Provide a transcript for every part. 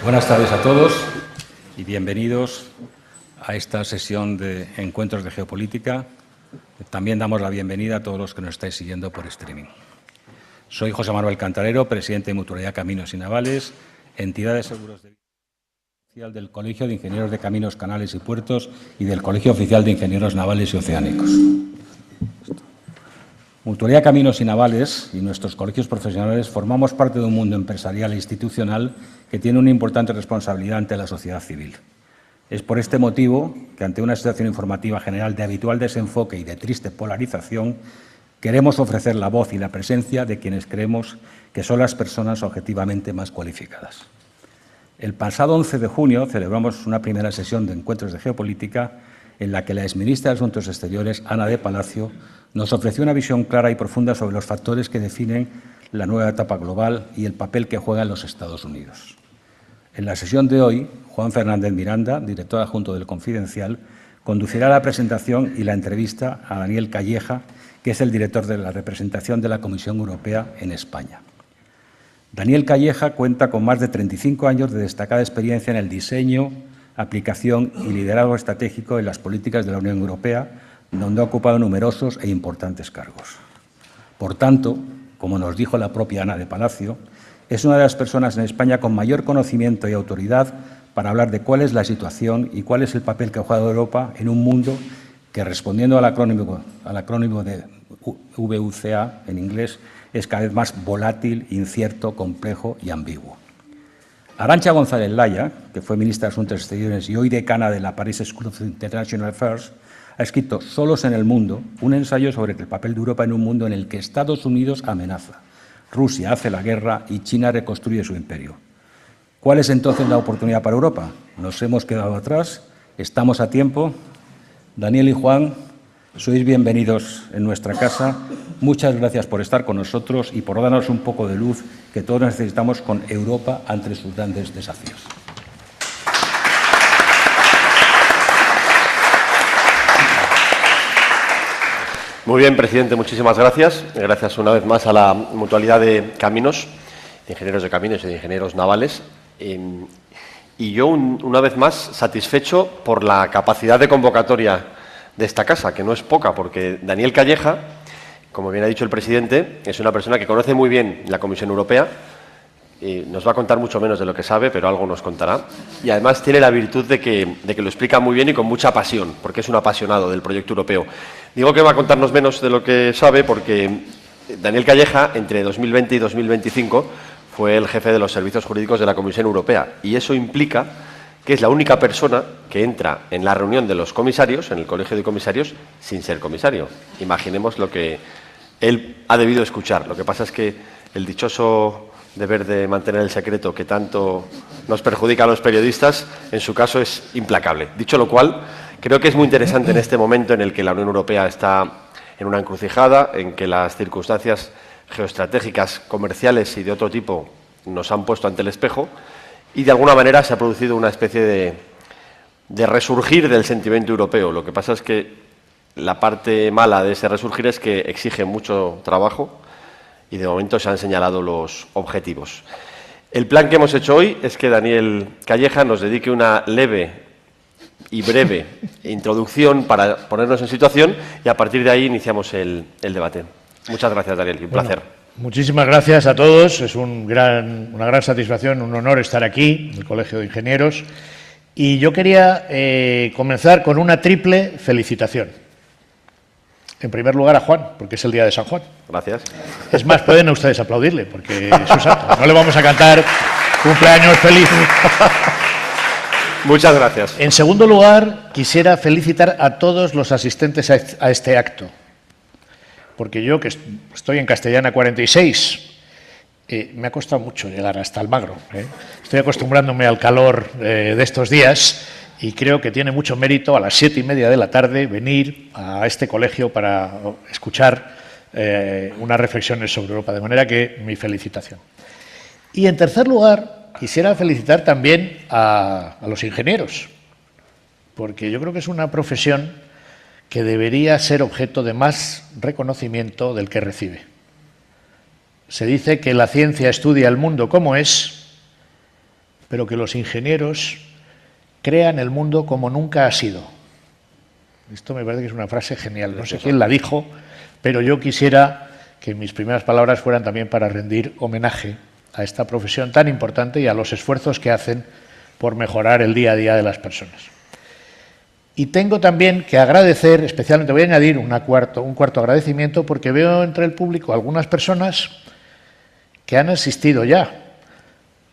Buenas tardes a todos y bienvenidos a esta sesión de Encuentros de Geopolítica. También damos la bienvenida a todos los que nos estáis siguiendo por streaming. Soy José Manuel Cantarero, presidente de Mutualidad Caminos y Navales, entidad de seguros de vida del Colegio de Ingenieros de Caminos, Canales y Puertos y del Colegio Oficial de Ingenieros Navales y Oceánicos. Mutualidad Caminos y Navales y nuestros colegios profesionales formamos parte de un mundo empresarial e institucional que tiene una importante responsabilidad ante la sociedad civil. Es por este motivo que, ante una situación informativa general de habitual desenfoque y de triste polarización, queremos ofrecer la voz y la presencia de quienes creemos que son las personas objetivamente más cualificadas. El pasado 11 de junio celebramos una primera sesión de Encuentros de Geopolítica en la que la exministra de Asuntos Exteriores, Ana de Palacio, nos ofreció una visión clara y profunda sobre los factores que definen la nueva etapa global y el papel que juegan los Estados Unidos. En la sesión de hoy, Juan Fernández Miranda, director adjunto del Confidencial, conducirá la presentación y la entrevista a Daniel Calleja, que es el director de la representación de la Comisión Europea en España. Daniel Calleja cuenta con más de 35 años de destacada experiencia en el diseño, aplicación y liderazgo estratégico en las políticas de la Unión Europea, donde ha ocupado numerosos e importantes cargos. Por tanto, como nos dijo la propia Ana de Palacio, es una de las personas en España con mayor conocimiento y autoridad para hablar de cuál es la situación y cuál es el papel que ha jugado Europa en un mundo que, respondiendo al acrónimo de VUCA en inglés, es cada vez más volátil, incierto, complejo y ambiguo. Arantxa González Laya, que fue ministra de Asuntos Exteriores y hoy decana de la Paris School of International Affairs, ha escrito Solos en el mundo, un ensayo sobre el papel de Europa en un mundo en el que Estados Unidos amenaza, Rusia hace la guerra y China reconstruye su imperio. ¿Cuál es entonces la oportunidad para Europa? ¿Nos hemos quedado atrás? ¿Estamos a tiempo? Daniel y Juan, sois bienvenidos en nuestra casa. Muchas gracias por estar con nosotros y por darnos un poco de luz que todos necesitamos con Europa ante sus grandes desafíos. Muy bien, presidente, muchísimas gracias. Gracias una vez más a la Mutualidad de Caminos, de Ingenieros de Caminos y de Ingenieros Navales. Y yo, una vez más, satisfecho por la capacidad de convocatoria de esta casa, que no es poca, porque Daniel Calleja, como bien ha dicho el presidente, es una persona que conoce muy bien la Comisión Europea. Nos va a contar mucho menos de lo que sabe, pero algo nos contará. Y además tiene la virtud de que lo explica muy bien y con mucha pasión, porque es un apasionado del proyecto europeo. Digo que va a contarnos menos de lo que sabe porque Daniel Calleja, entre 2020 y 2025, fue el jefe de los servicios jurídicos de la Comisión Europea. Y eso implica que es la única persona que entra en la reunión de los comisarios, en el Colegio de Comisarios, sin ser comisario. Imaginemos lo que él ha debido escuchar. Lo que pasa es que el dichoso deber de mantener el secreto que tanto nos perjudica a los periodistas, en su caso es implacable. Dicho lo cual, creo que es muy interesante en este momento en el que la Unión Europea está en una encrucijada, en que las circunstancias geoestratégicas, comerciales y de otro tipo nos han puesto ante el espejo y de alguna manera se ha producido una especie de resurgir del sentimiento europeo. Lo que pasa es que la parte mala de ese resurgir es que exige mucho trabajo y de momento se han señalado los objetivos. El plan que hemos hecho hoy es que Daniel Calleja nos dedique una leve y breve introducción para ponernos en situación y a partir de ahí iniciamos el debate. Muchas gracias, Daniel, un placer. Muchísimas gracias a todos. Es una gran satisfacción, un honor estar aquí, en el Colegio de Ingenieros. Y yo quería comenzar con una triple felicitación. En primer lugar a Juan, porque es el día de San Juan. Gracias. Es más, pueden ustedes aplaudirle, porque es su santo. No le vamos a cantar cumpleaños feliz. Muchas gracias. En segundo lugar, quisiera felicitar a todos los asistentes a este acto. Porque yo, que estoy en Castellana 46, me ha costado mucho llegar hasta Almagro. Estoy acostumbrándome al calor de estos días. Y creo que tiene mucho mérito a las 7:30 de la tarde venir a este colegio para escuchar unas reflexiones sobre Europa. De manera que mi felicitación. Y en tercer lugar, quisiera felicitar también a los ingenieros, porque yo creo que es una profesión que debería ser objeto de más reconocimiento del que recibe. Se dice que la ciencia estudia el mundo como es, pero que los ingenieros crean el mundo como nunca ha sido. Esto me parece que es una frase genial. No sé quién la dijo, pero yo quisiera que mis primeras palabras fueran también para rendir homenaje a esta profesión tan importante y a los esfuerzos que hacen por mejorar el día a día de las personas. Y tengo también que agradecer, especialmente voy a añadir un cuarto agradecimiento, porque veo entre el público algunas personas que han asistido ya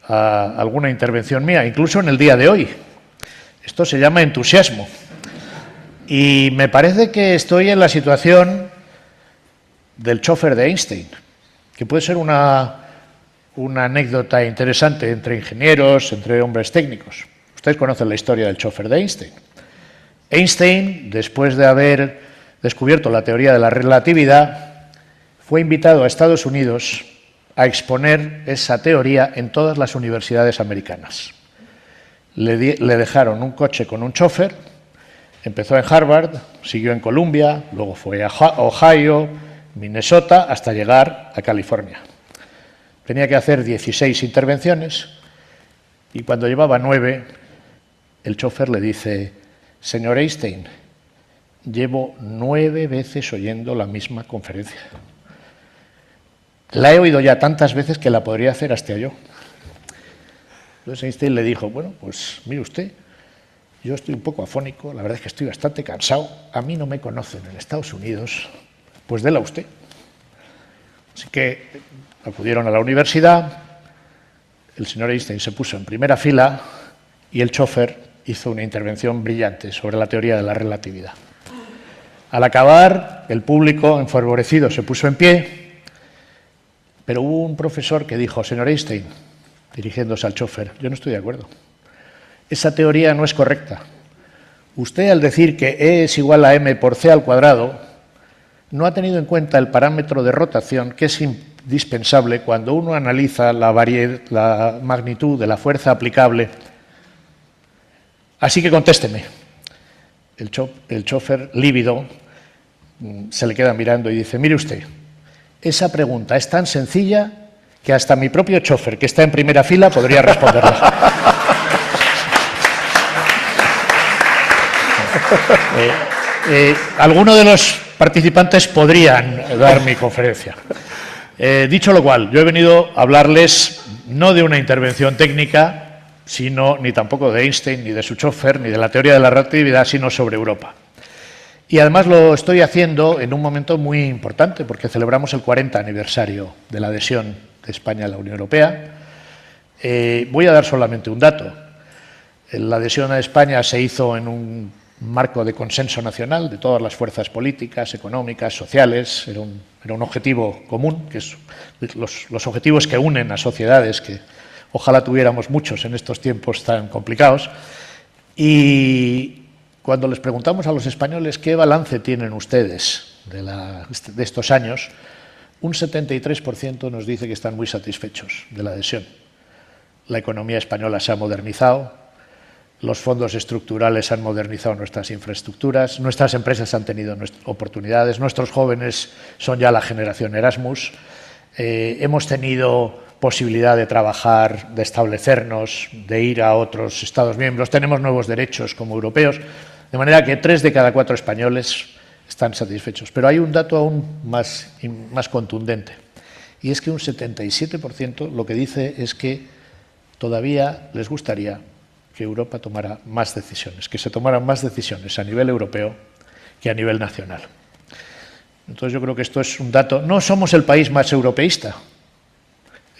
a alguna intervención mía, incluso en el día de hoy. Esto se llama entusiasmo. Y me parece que estoy en la situación del chofer de Einstein, que puede ser una anécdota interesante entre ingenieros, entre hombres técnicos. Ustedes conocen la historia del chofer de Einstein. Einstein, después de haber descubierto la teoría de la relatividad, fue invitado a Estados Unidos a exponer esa teoría en todas las universidades americanas. Le dejaron un coche con un chofer, empezó en Harvard, siguió en Columbia, luego fue a Ohio, Minnesota, hasta llegar a California. Tenía que hacer 16 intervenciones y cuando llevaba 9, el chofer le dice: señor Einstein, llevo 9 veces oyendo la misma conferencia. La he oído ya tantas veces que la podría hacer hasta yo. Entonces Einstein le dijo: bueno, pues mire usted, yo estoy un poco afónico, la verdad es que estoy bastante cansado, a mí no me conocen en Estados Unidos, pues déla usted. Así que acudieron a la universidad, el señor Einstein se puso en primera fila y el chofer hizo una intervención brillante sobre la teoría de la relatividad. Al acabar, el público, enfervorecido, se puso en pie, pero hubo un profesor que dijo: señor Einstein, dirigiéndose al chofer, yo no estoy de acuerdo. Esa teoría no es correcta. Usted, al decir que E es igual a m por c al cuadrado, no ha tenido en cuenta el parámetro de rotación, que es indispensable cuando uno analiza la magnitud de la fuerza aplicable. Así que contésteme. El chofer, lívido, se le queda mirando y dice: mire usted, esa pregunta es tan sencilla que hasta mi propio chofer, que está en primera fila, podría responderla. Algunos de los participantes podrían dar mi conferencia. Dicho lo cual, yo he venido a hablarles no de una intervención técnica, sino ni tampoco de Einstein, ni de su chofer, ni de la teoría de la relatividad, sino sobre Europa. Y además lo estoy haciendo en un momento muy importante, porque celebramos el 40 aniversario de la adhesión de España a la Unión Europea. Voy a dar solamente un dato. La adhesión a España se hizo en un marco de consenso nacional de todas las fuerzas políticas, económicas, sociales. Era un objetivo común, que es los objetivos que unen a sociedades, que ojalá tuviéramos muchos en estos tiempos tan complicados. Y cuando les preguntamos a los españoles qué balance tienen ustedes de estos años, un 73% nos dice que están muy satisfechos de la adhesión. La economía española se ha modernizado, los fondos estructurales han modernizado nuestras infraestructuras, nuestras empresas han tenido oportunidades, nuestros jóvenes son ya la generación Erasmus, hemos tenido posibilidad de trabajar, de establecernos, de ir a otros Estados miembros, tenemos nuevos derechos como europeos, de manera que 3 de cada 4 españoles están satisfechos. Pero hay un dato aún más contundente, y es que un 77% lo que dice es que todavía les gustaría que Europa tomara más decisiones, que se tomaran más decisiones a nivel europeo que a nivel nacional. Entonces yo creo que esto es un dato. No somos el país más europeísta.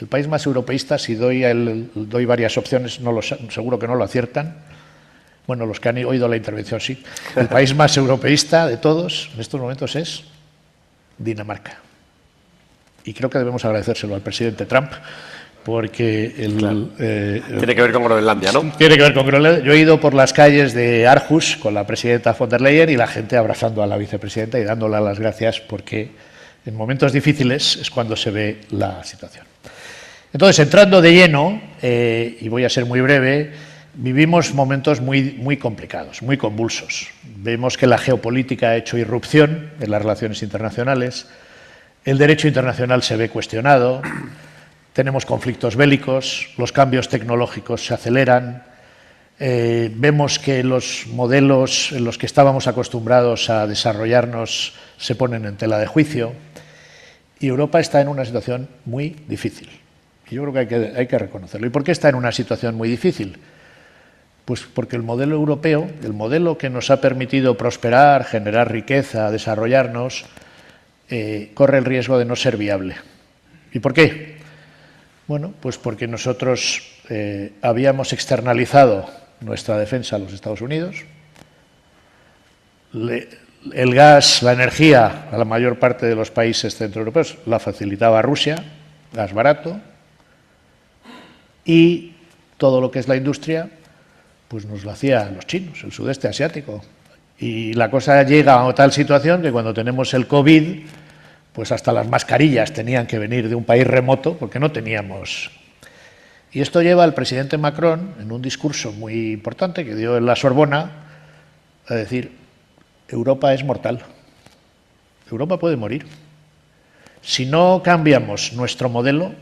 El país más europeísta, si doy varias opciones, seguro que no lo aciertan. Bueno, los que han oído la intervención sí. El país más europeísta de todos en estos momentos es Dinamarca. Y creo que debemos agradecérselo al presidente Trump, porque tiene que ver con Groenlandia, ¿no? Tiene que ver con Groenlandia. Yo he ido por las calles de Aarhus con la presidenta von der Leyen y la gente abrazando a la vicepresidenta y dándole las gracias, porque en momentos difíciles es cuando se ve la situación. Entonces, entrando de lleno, y voy a ser muy breve, vivimos momentos muy complicados, muy convulsos. Vemos que la geopolítica ha hecho irrupción en las relaciones internacionales, el derecho internacional se ve cuestionado, tenemos conflictos bélicos, los cambios tecnológicos se aceleran, vemos que los modelos en los que estábamos acostumbrados a desarrollarnos se ponen en tela de juicio y Europa está en una situación muy difícil. Y yo creo que hay que reconocerlo. ¿Y por qué está en una situación muy difícil? Pues porque el modelo europeo, el modelo que nos ha permitido prosperar, generar riqueza, desarrollarnos, corre el riesgo de no ser viable. ¿Y por qué? Bueno, pues porque nosotros habíamos externalizado nuestra defensa a los Estados Unidos, el gas, la energía, a la mayor parte de los países centroeuropeos la facilitaba Rusia, gas barato, y todo lo que es la industria, pues nos lo hacían los chinos, el sudeste asiático. Y la cosa llega a tal situación que cuando tenemos el COVID, pues hasta las mascarillas tenían que venir de un país remoto porque no teníamos. Y esto lleva al presidente Macron, en un discurso muy importante que dio en la Sorbona, a decir: Europa es mortal, Europa puede morir. Si no cambiamos nuestro modelo,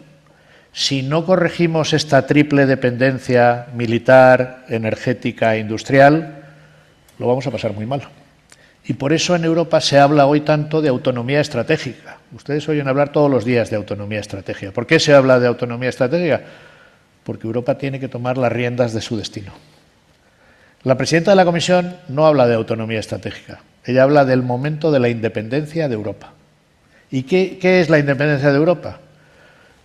si no corregimos esta triple dependencia militar, energética e industrial, lo vamos a pasar muy mal. Y por eso en Europa se habla hoy tanto de autonomía estratégica. Ustedes oyen hablar todos los días de autonomía estratégica. ¿Por qué se habla de autonomía estratégica? Porque Europa tiene que tomar las riendas de su destino. La presidenta de la Comisión no habla de autonomía estratégica. Ella habla del momento de la independencia de Europa. ¿Y qué es la independencia de Europa?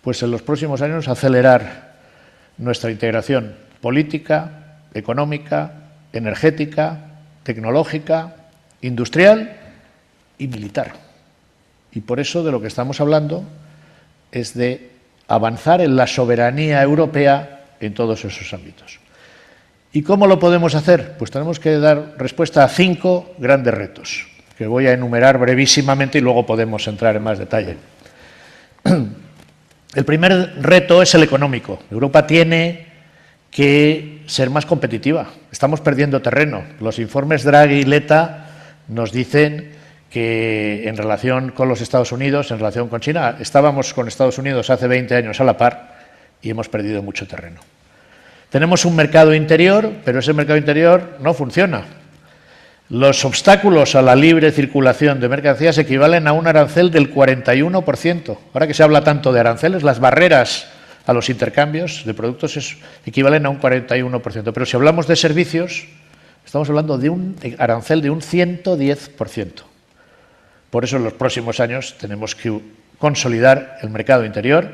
Pues en los próximos años acelerar nuestra integración política, económica, energética, tecnológica, industrial y militar. Y por eso de lo que estamos hablando es de avanzar en la soberanía europea en todos esos ámbitos. ¿Y cómo lo podemos hacer? Pues tenemos que dar respuesta a 5 grandes retos, que voy a enumerar brevísimamente y luego podemos entrar en más detalle. El primer reto es el económico. Europa tiene que ser más competitiva. Estamos perdiendo terreno. Los informes Draghi y Letta nos dicen que en relación con los Estados Unidos, en relación con China, estábamos con Estados Unidos hace 20 años a la par y hemos perdido mucho terreno. Tenemos un mercado interior, pero ese mercado interior no funciona. Los obstáculos a la libre circulación de mercancías equivalen a un arancel del 41%. Ahora que se habla tanto de aranceles, las barreras a los intercambios de productos equivalen a un 41%. Pero si hablamos de servicios, estamos hablando de un arancel de un 110%. Por eso en los próximos años tenemos que consolidar el mercado interior,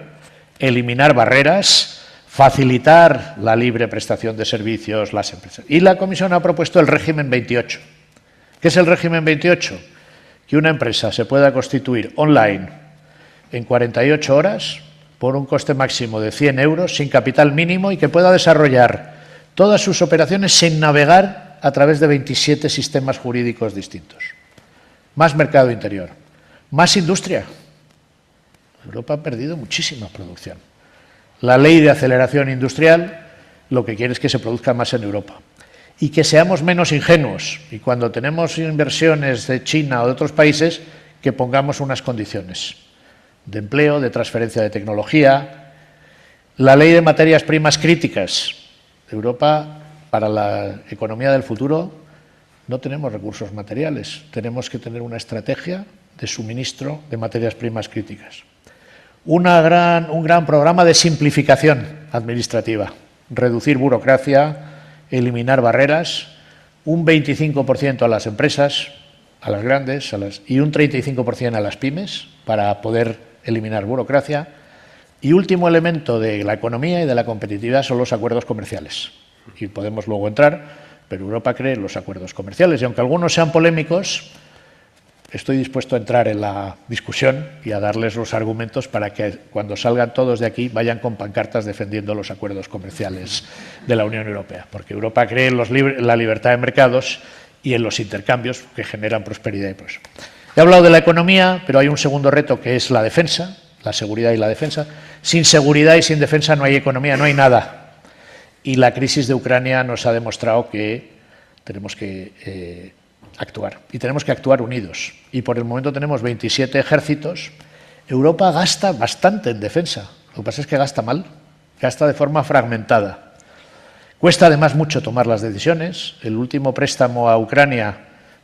eliminar barreras, facilitar la libre prestación de servicios las empresas. Y la Comisión ha propuesto el régimen 28. ¿Qué es el régimen 28? Que una empresa se pueda constituir online en 48 horas por un coste máximo de 100 euros, sin capital mínimo, y que pueda desarrollar todas sus operaciones sin navegar a través de 27 sistemas jurídicos distintos. Más mercado interior, más industria. Europa ha perdido muchísima producción. La ley de aceleración industrial lo que quiere es que se produzca más en Europa. Y que seamos menos ingenuos, y cuando tenemos inversiones de China o de otros países, que pongamos unas condiciones de empleo, de transferencia de tecnología. La ley de materias primas críticas. Europa, para la economía del futuro, no tenemos recursos materiales, tenemos que tener una estrategia de suministro de materias primas críticas. Un gran programa de simplificación administrativa, reducir burocracia, eliminar barreras, un 25% a las empresas, a las grandes, y un 35% a las pymes, para poder eliminar burocracia. Y último elemento de la economía y de la competitividad son los acuerdos comerciales. Y podemos luego entrar, pero Europa cree en los acuerdos comerciales. Y aunque algunos sean polémicos, estoy dispuesto a entrar en la discusión y a darles los argumentos para que cuando salgan todos de aquí vayan con pancartas defendiendo los acuerdos comerciales de la Unión Europea. Porque Europa cree en la libertad de mercados y en los intercambios que generan prosperidad y progreso. He hablado de la economía, pero hay un segundo reto que es la defensa, la seguridad y la defensa. Sin seguridad y sin defensa no hay economía, no hay nada. Y la crisis de Ucrania nos ha demostrado que tenemos que actuar. Y tenemos que actuar unidos. Y por el momento tenemos 27 ejércitos. Europa gasta bastante en defensa. Lo que pasa es que gasta mal, gasta de forma fragmentada. Cuesta además mucho tomar las decisiones. El último préstamo a Ucrania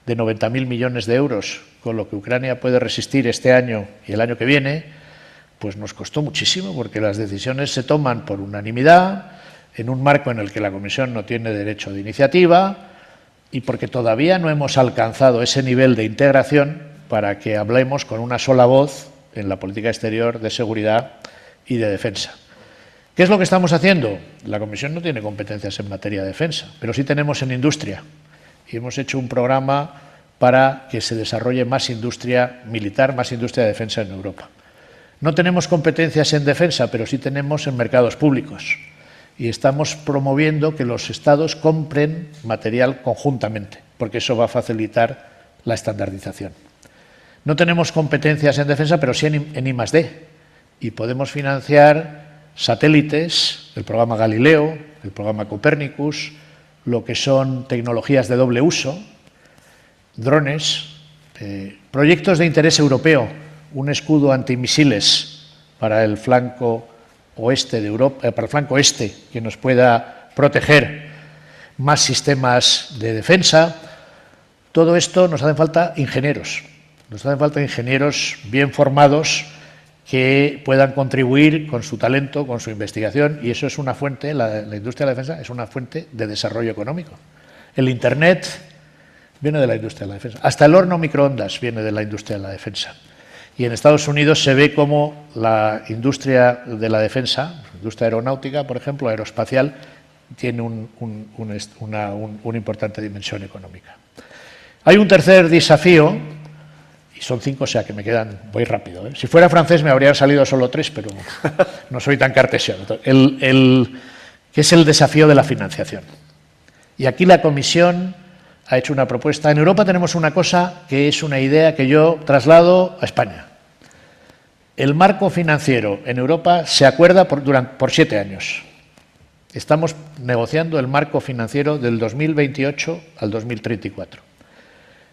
de 90.000 millones de euros, con lo que Ucrania puede resistir este año y el año que viene, pues nos costó muchísimo, porque las decisiones se toman por unanimidad, en un marco en el que la Comisión no tiene derecho de iniciativa y porque todavía no hemos alcanzado ese nivel de integración para que hablemos con una sola voz en la política exterior de seguridad y de defensa. ¿Qué es lo que estamos haciendo? La Comisión no tiene competencias en materia de defensa, pero sí tenemos en industria. Y hemos hecho un programa para que se desarrolle más industria militar, más industria de defensa en Europa. No tenemos competencias en defensa, pero sí tenemos en mercados públicos. Y estamos promoviendo que los Estados compren material conjuntamente, porque eso va a facilitar la estandarización. No tenemos competencias en defensa, pero sí en I+D. Y podemos financiar satélites, el programa Galileo, el programa Copernicus, lo que son tecnologías de doble uso, drones, proyectos de interés europeo, un escudo antimisiles para el flanco oeste de Europa, para el flanco este, que nos pueda proteger, más sistemas de defensa. Todo esto nos hacen falta ingenieros. Nos hacen falta ingenieros bien formados que puedan contribuir con su talento, con su investigación, y eso es una fuente, la industria de la defensa es una fuente de desarrollo económico. El Internet viene de la industria de la defensa. Hasta el horno microondas viene de la industria de la defensa. Y en Estados Unidos se ve cómo la industria de la defensa, la industria aeronáutica, por ejemplo, aeroespacial, tiene una importante dimensión económica. Hay un tercer desafío, y son 5, o sea que me quedan, voy rápido, ¿eh? Si fuera francés me habrían salido solo 3, pero no soy tan cartesiano. Que es el desafío de la financiación. Y aquí la Comisión ha hecho una propuesta. En Europa tenemos una cosa que es una idea que yo traslado a España. El marco financiero en Europa se acuerda por 7 años. Estamos negociando el marco financiero del 2028 al 2034.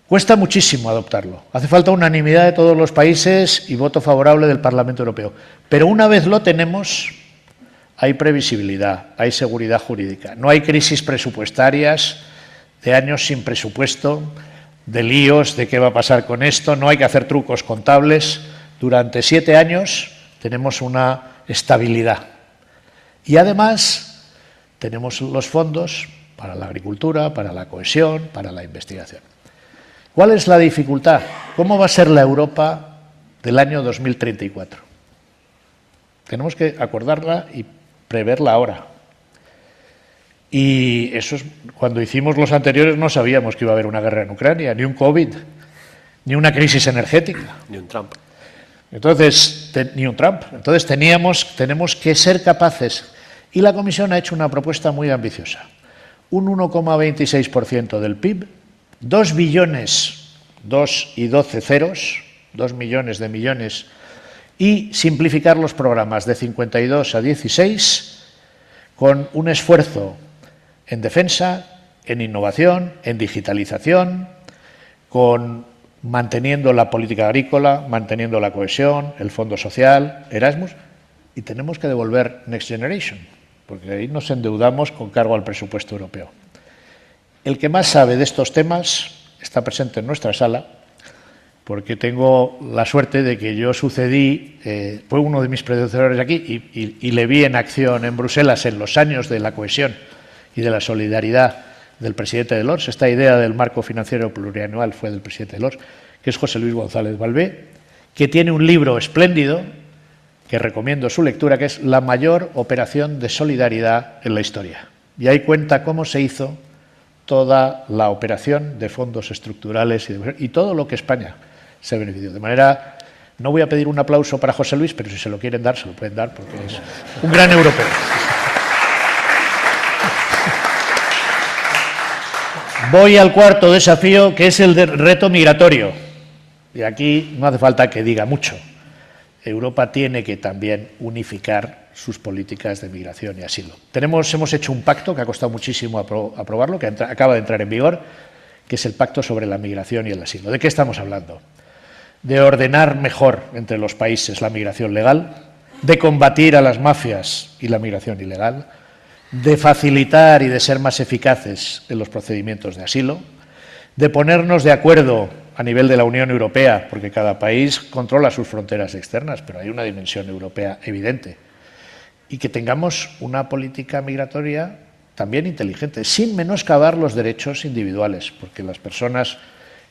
Cuesta muchísimo adoptarlo. Hace falta unanimidad de todos los países y voto favorable del Parlamento Europeo. Pero una vez lo tenemos, hay previsibilidad, hay seguridad jurídica. No hay crisis presupuestarias de años sin presupuesto, de líos, de qué va a pasar con esto. No hay que hacer trucos contables. Durante 7 años tenemos una estabilidad. Y además tenemos los fondos para la agricultura, para la cohesión, para la investigación. ¿Cuál es la dificultad? ¿Cómo va a ser la Europa del año 2034? Tenemos que acordarla y preverla ahora. Y eso es, cuando hicimos los anteriores no sabíamos que iba a haber una guerra en Ucrania, ni un COVID, ni una crisis energética. Ni un Trump. Entonces, ni un Trump. Entonces tenemos que ser capaces. Y la Comisión ha hecho una propuesta muy ambiciosa. Un 1,26% del PIB, 2 billones, 2 y 12 ceros, 2 millones de millones, y simplificar los programas de 52 a 16 con un esfuerzo en defensa, en innovación, en digitalización, manteniendo la política agrícola, manteniendo la cohesión, el Fondo Social, Erasmus, y tenemos que devolver Next Generation, porque ahí nos endeudamos con cargo al presupuesto europeo. El que más sabe de estos temas está presente en nuestra sala, porque tengo la suerte de que yo sucedí, fue uno de mis predecesores aquí y le vi en acción en Bruselas en los años de la cohesión y de la solidaridad del presidente Delors. Esta idea del marco financiero plurianual fue del presidente Delors, que es José Luis González Balbé, que tiene un libro espléndido, que recomiendo su lectura, que es La mayor operación de solidaridad en la historia. Y ahí cuenta cómo se hizo toda la operación de fondos estructurales y todo lo que España se benefició. De manera, no voy a pedir un aplauso para José Luis, pero si se lo quieren dar, se lo pueden dar, porque es un gran europeo. Voy al cuarto desafío, que es el reto migratorio. Y aquí no hace falta que diga mucho. Europa tiene que también unificar sus políticas de migración y asilo. Hemos hecho un pacto que ha costado muchísimo aprobarlo, que acaba de entrar en vigor, que es el Pacto sobre la Migración y el Asilo. ¿De qué estamos hablando? De ordenar mejor entre los países la migración legal, de combatir a las mafias y la migración ilegal, de facilitar y de ser más eficaces en los procedimientos de asilo, de ponernos de acuerdo a nivel de la Unión Europea, porque cada país controla sus fronteras externas, pero hay una dimensión europea evidente, y que tengamos una política migratoria también inteligente, sin menoscabar los derechos individuales, porque las personas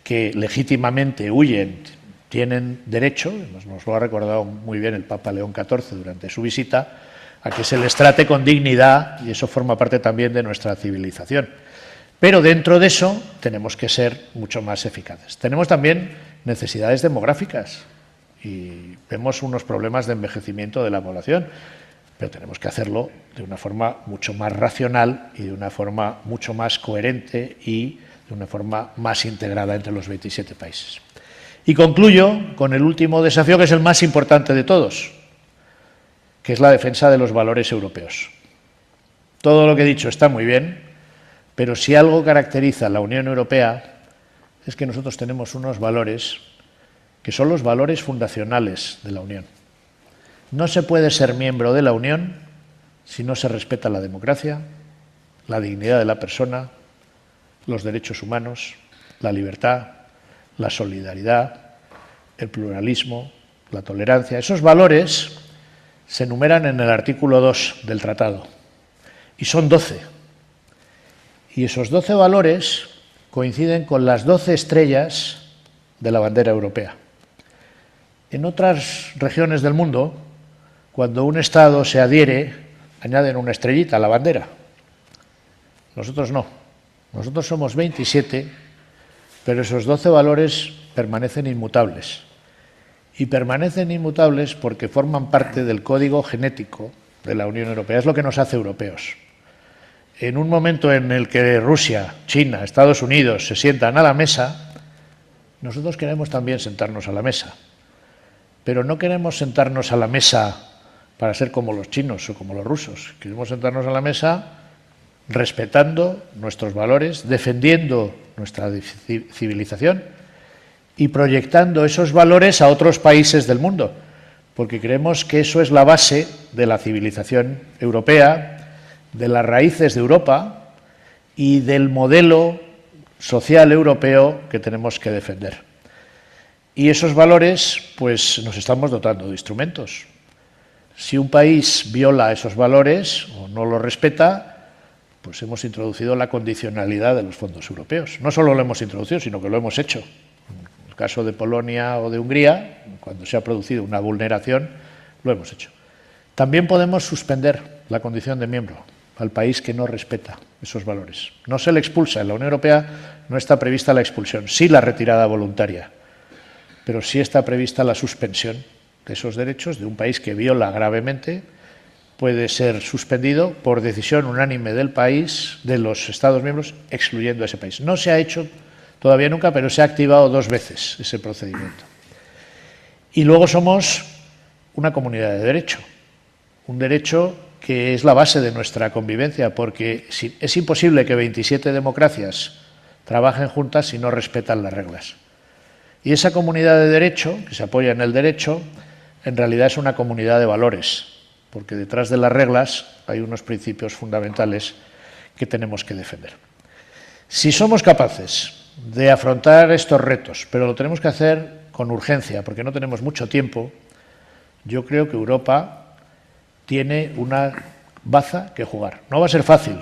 que legítimamente huyen tienen derecho, nos lo ha recordado muy bien el Papa León XIV durante su visita, a que se les trate con dignidad, y eso forma parte también de nuestra civilización. Pero dentro de eso tenemos que ser mucho más eficaces. Tenemos también necesidades demográficas y vemos unos problemas de envejecimiento de la población, pero tenemos que hacerlo de una forma mucho más racional y de una forma mucho más coherente y de una forma más integrada entre los 27 países. Y concluyo con el último desafío, que es el más importante de todos, que es la defensa de los valores europeos. Todo lo que he dicho está muy bien, pero si algo caracteriza a la Unión Europea es que nosotros tenemos unos valores que son los valores fundacionales de la Unión. No se puede ser miembro de la Unión si no se respeta la democracia, la dignidad de la persona, los derechos humanos, la libertad, la solidaridad, el pluralismo, la tolerancia. Esos valores se enumeran en el artículo 2 del tratado y son 12. Y esos 12 valores coinciden con las 12 estrellas de la bandera europea. En otras regiones del mundo, cuando un Estado se adhiere, añaden una estrellita a la bandera. Nosotros no. Nosotros somos 27, pero esos 12 valores permanecen inmutables. Y permanecen inmutables porque forman parte del código genético de la Unión Europea. Es lo que nos hace europeos. En un momento en el que Rusia, China, Estados Unidos se sientan a la mesa, nosotros queremos también sentarnos a la mesa. Pero no queremos sentarnos a la mesa para ser como los chinos o como los rusos. Queremos sentarnos a la mesa respetando nuestros valores, defendiendo nuestra civilización y proyectando esos valores a otros países del mundo, porque creemos que eso es la base de la civilización europea, de las raíces de Europa y del modelo social europeo que tenemos que defender. Y esos valores, pues nos estamos dotando de instrumentos. Si un país viola esos valores o no los respeta, pues hemos introducido la condicionalidad de los fondos europeos. No solo lo hemos introducido, sino que lo hemos hecho. En el caso de Polonia o de Hungría, cuando se ha producido una vulneración, lo hemos hecho. También podemos suspender la condición de miembro al país que no respeta esos valores. No se le expulsa. En la Unión Europea no está prevista la expulsión, sí la retirada voluntaria, pero sí está prevista la suspensión de esos derechos de un país que viola gravemente. Puede ser suspendido por decisión unánime del país, de los Estados miembros, excluyendo a ese país. No se ha hecho todavía nunca, pero se ha activado 2 veces ese procedimiento. Y luego somos una comunidad de derecho, un derecho que es la base de nuestra convivencia, porque es imposible que 27 democracias trabajen juntas si no respetan las reglas. Y esa comunidad de derecho, que se apoya en el derecho, en realidad es una comunidad de valores, porque detrás de las reglas hay unos principios fundamentales que tenemos que defender. Si somos capaces de afrontar estos retos, pero lo tenemos que hacer con urgencia, porque no tenemos mucho tiempo, yo creo que Europa tiene una baza que jugar. No va a ser fácil.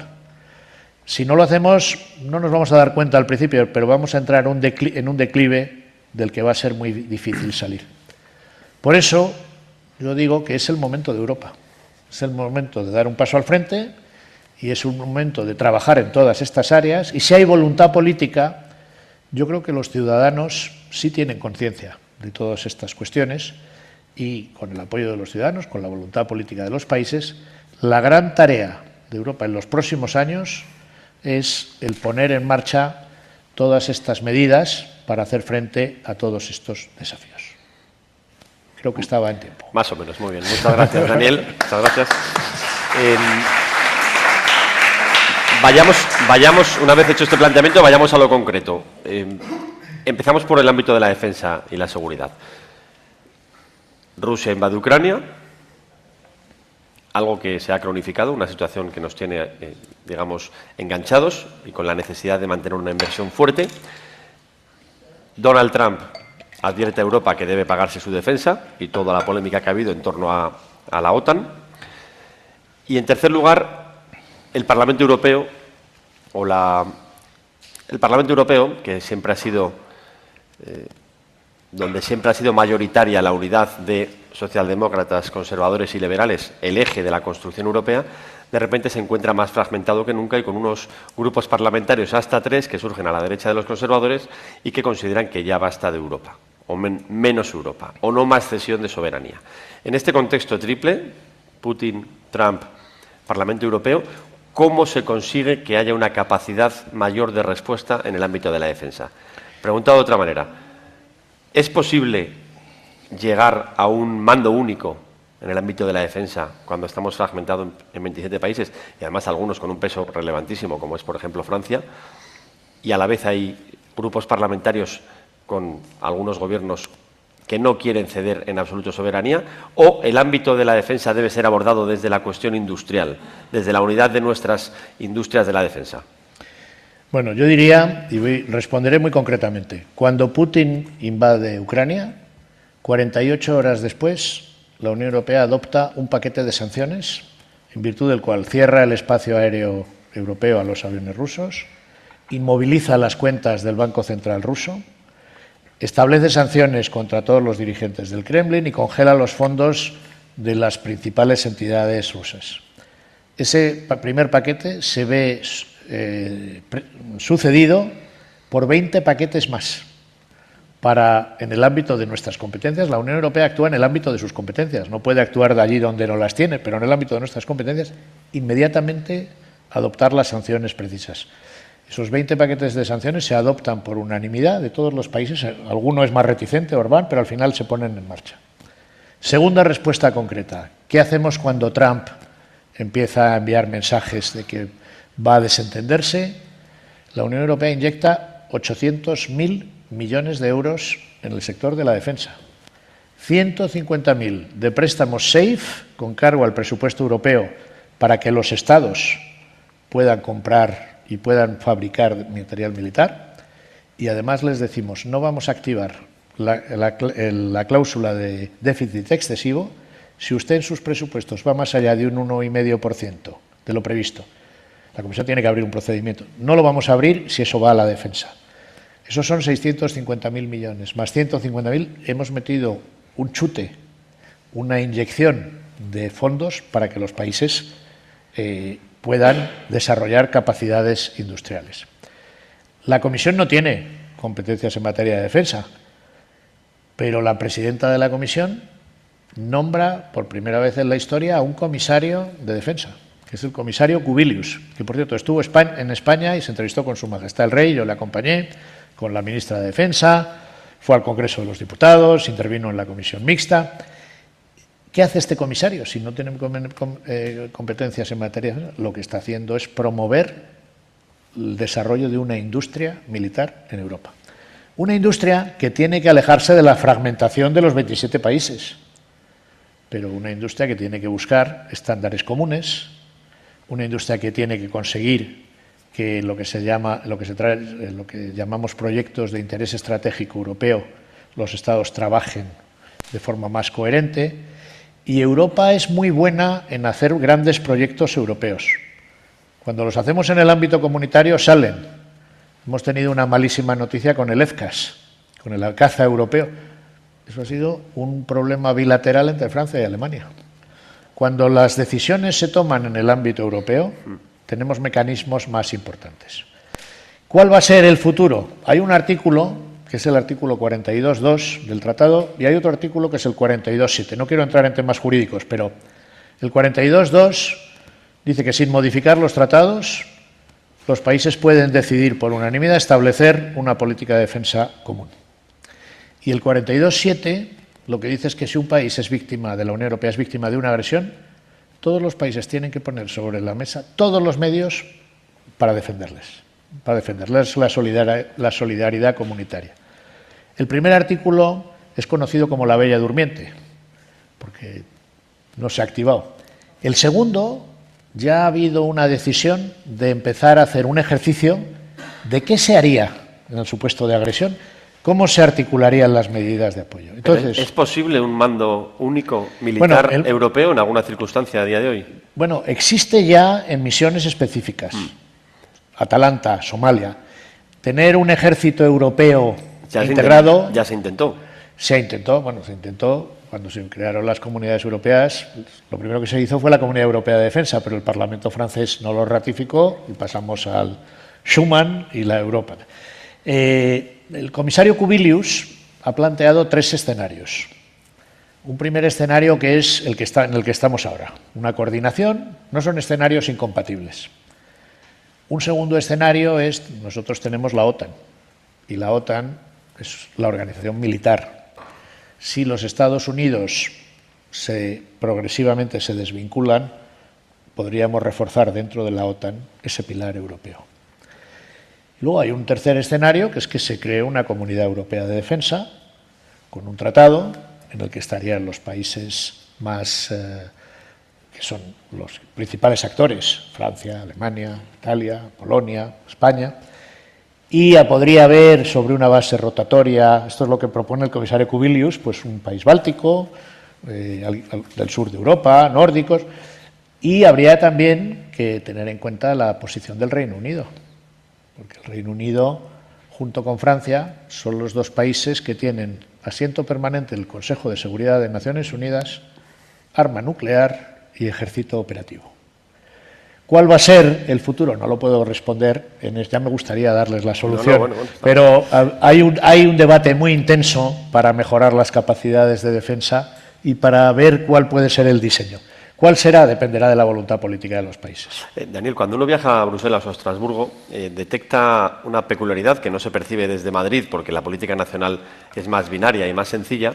Si no lo hacemos, no nos vamos a dar cuenta al principio, pero vamos a entrar en un declive del que va a ser muy difícil salir. Por eso yo digo que es el momento de Europa. Es el momento de dar un paso al frente y es un momento de trabajar en todas estas áreas. Y si hay voluntad política, yo creo que los ciudadanos sí tienen conciencia de todas estas cuestiones y con el apoyo de los ciudadanos, con la voluntad política de los países, la gran tarea de Europa en los próximos años es el poner en marcha todas estas medidas para hacer frente a todos estos desafíos. Creo que estaba en tiempo. Más o menos, muy bien. Muchas gracias, Daniel. Muchas gracias. Vayamos, una vez hecho este planteamiento, vayamos a lo concreto. Empezamos por el ámbito de la defensa y la seguridad. Rusia invade Ucrania, algo que se ha cronificado, una situación que nos tiene, digamos, enganchados y con la necesidad de mantener una inversión fuerte. Donald Trump advierte a Europa que debe pagarse su defensa y toda la polémica que ha habido en torno a la OTAN. Y, en tercer lugar, el Parlamento Europeo, el Parlamento Europeo, que siempre ha sido, donde siempre ha sido mayoritaria la unidad de socialdemócratas, conservadores y liberales, el eje de la construcción europea, de repente se encuentra más fragmentado que nunca y con unos grupos parlamentarios, hasta 3, que surgen a la derecha de los conservadores y que consideran que ya basta de Europa, o menos Europa, o no más cesión de soberanía. En este contexto triple, Putin, Trump, Parlamento Europeo, ¿cómo se consigue que haya una capacidad mayor de respuesta en el ámbito de la defensa? Preguntado de otra manera, ¿es posible llegar a un mando único en el ámbito de la defensa cuando estamos fragmentados en 27 países y además algunos con un peso relevantísimo, como es, por ejemplo, Francia, y a la vez hay grupos parlamentarios con algunos gobiernos que no quieren ceder en absoluto soberanía? ¿O el ámbito de la defensa debe ser abordado desde la cuestión industrial, desde la unidad de nuestras industrias de la defensa? Bueno, yo diría, y responderé muy concretamente, cuando Putin invade Ucrania, 48 horas después, la Unión Europea adopta un paquete de sanciones en virtud del cual cierra el espacio aéreo europeo a los aviones rusos, inmoviliza las cuentas del Banco Central ruso, establece sanciones contra todos los dirigentes del Kremlin y congela los fondos de las principales entidades rusas. Ese primer paquete se ve sucedido por 20 paquetes más. En el ámbito de nuestras competencias, la Unión Europea actúa en el ámbito de sus competencias. No puede actuar de allí donde no las tiene, pero en el ámbito de nuestras competencias, inmediatamente adoptar las sanciones precisas. Esos 20 paquetes de sanciones se adoptan por unanimidad de todos los países. Alguno es más reticente, Orbán, pero al final se ponen en marcha. Segunda respuesta concreta. ¿Qué hacemos cuando Trump empieza a enviar mensajes de que va a desentenderse? La Unión Europea inyecta 800.000 millones de euros en el sector de la defensa. 150.000 de préstamos SAFE con cargo al presupuesto europeo para que los Estados puedan comprar y puedan fabricar material militar. Y además les decimos, no vamos a activar la cláusula de déficit excesivo si usted en sus presupuestos va más allá de un 1,5% de lo previsto. La Comisión tiene que abrir un procedimiento. No lo vamos a abrir si eso va a la defensa. Esos son 650.000 millones, más 150.000, hemos metido un chute, una inyección de fondos para que los países puedan desarrollar capacidades industriales. La Comisión no tiene competencias en materia de defensa, pero la presidenta de la Comisión nombra por primera vez en la historia a un comisario de defensa, que es el comisario Kubilius, que por cierto estuvo en España y se entrevistó con Su Majestad el Rey, yo le acompañé, con la ministra de Defensa, fue al Congreso de los Diputados, intervino en la comisión mixta. ¿Qué hace este comisario si no tiene competencias en materia? Lo que está haciendo es promover el desarrollo de una industria militar en Europa. Una industria que tiene que alejarse de la fragmentación de los 27 países, pero una industria que tiene que buscar estándares comunes, una industria que tiene que conseguir que lo que llamamos proyectos de interés estratégico europeo, los Estados trabajen de forma más coherente. Y Europa es muy buena en hacer grandes proyectos europeos. Cuando los hacemos en el ámbito comunitario salen. Hemos tenido una malísima noticia con el FCAS, con el caza europeo. Eso ha sido un problema bilateral entre Francia y Alemania. Cuando las decisiones se toman en el ámbito europeo, tenemos mecanismos más importantes. ¿Cuál va a ser el futuro? Hay un artículo, que es el artículo 42.2 del tratado, y hay otro artículo que es el 42.7. No quiero entrar en temas jurídicos, pero el 42.2 dice que sin modificar los tratados, los países pueden decidir por unanimidad establecer una política de defensa común. Y el 42.7 lo que dice es que si un país es víctima de la Unión Europea, es víctima de una agresión, todos los países tienen que poner sobre la mesa todos los medios para defenderles la solidaridad comunitaria. El primer artículo es conocido como la Bella Durmiente, porque no se ha activado. El segundo, ya ha habido una decisión de empezar a hacer un ejercicio de qué se haría en el supuesto de agresión, cómo se articularían las medidas de apoyo. Entonces, ¿es posible un mando único militar europeo en alguna circunstancia a día de hoy? Bueno, existe ya en misiones específicas. Atalanta, Somalia. Tener un ejército europeo integrado... Ya se intentó. Se intentó. Cuando se crearon las comunidades europeas, lo primero que se hizo fue la Comunidad Europea de Defensa, pero el Parlamento francés no lo ratificó y pasamos al Schuman y la Europa. El comisario Kubilius ha planteado 3 escenarios. Un primer escenario que es en el que estamos ahora, una coordinación, no son escenarios incompatibles. Un segundo escenario es, nosotros tenemos la OTAN, y la OTAN es la organización militar. Si los Estados Unidos progresivamente se desvinculan, podríamos reforzar dentro de la OTAN ese pilar europeo. Luego hay un tercer escenario, que es que se cree una comunidad europea de defensa, con un tratado en el que estarían los países más, que son los principales actores, Francia, Alemania, Italia, Polonia, España, y podría haber sobre una base rotatoria, esto es lo que propone el comisario Kubilius, pues un país báltico, del sur de Europa, nórdicos, y habría también que tener en cuenta la posición del Reino Unido, porque el Reino Unido, junto con Francia, son los 2 países que tienen asiento permanente en el Consejo de Seguridad de Naciones Unidas, arma nuclear y ejército operativo. ¿Cuál va a ser el futuro? No lo puedo responder, ya me gustaría darles la solución, pero hay un debate muy intenso para mejorar las capacidades de defensa y para ver cuál puede ser el diseño. ¿Cuál será? Dependerá de la voluntad política de los países. Daniel, cuando uno viaja a Bruselas o a Estrasburgo, detecta una peculiaridad que no se percibe desde Madrid, porque la política nacional es más binaria y más sencilla,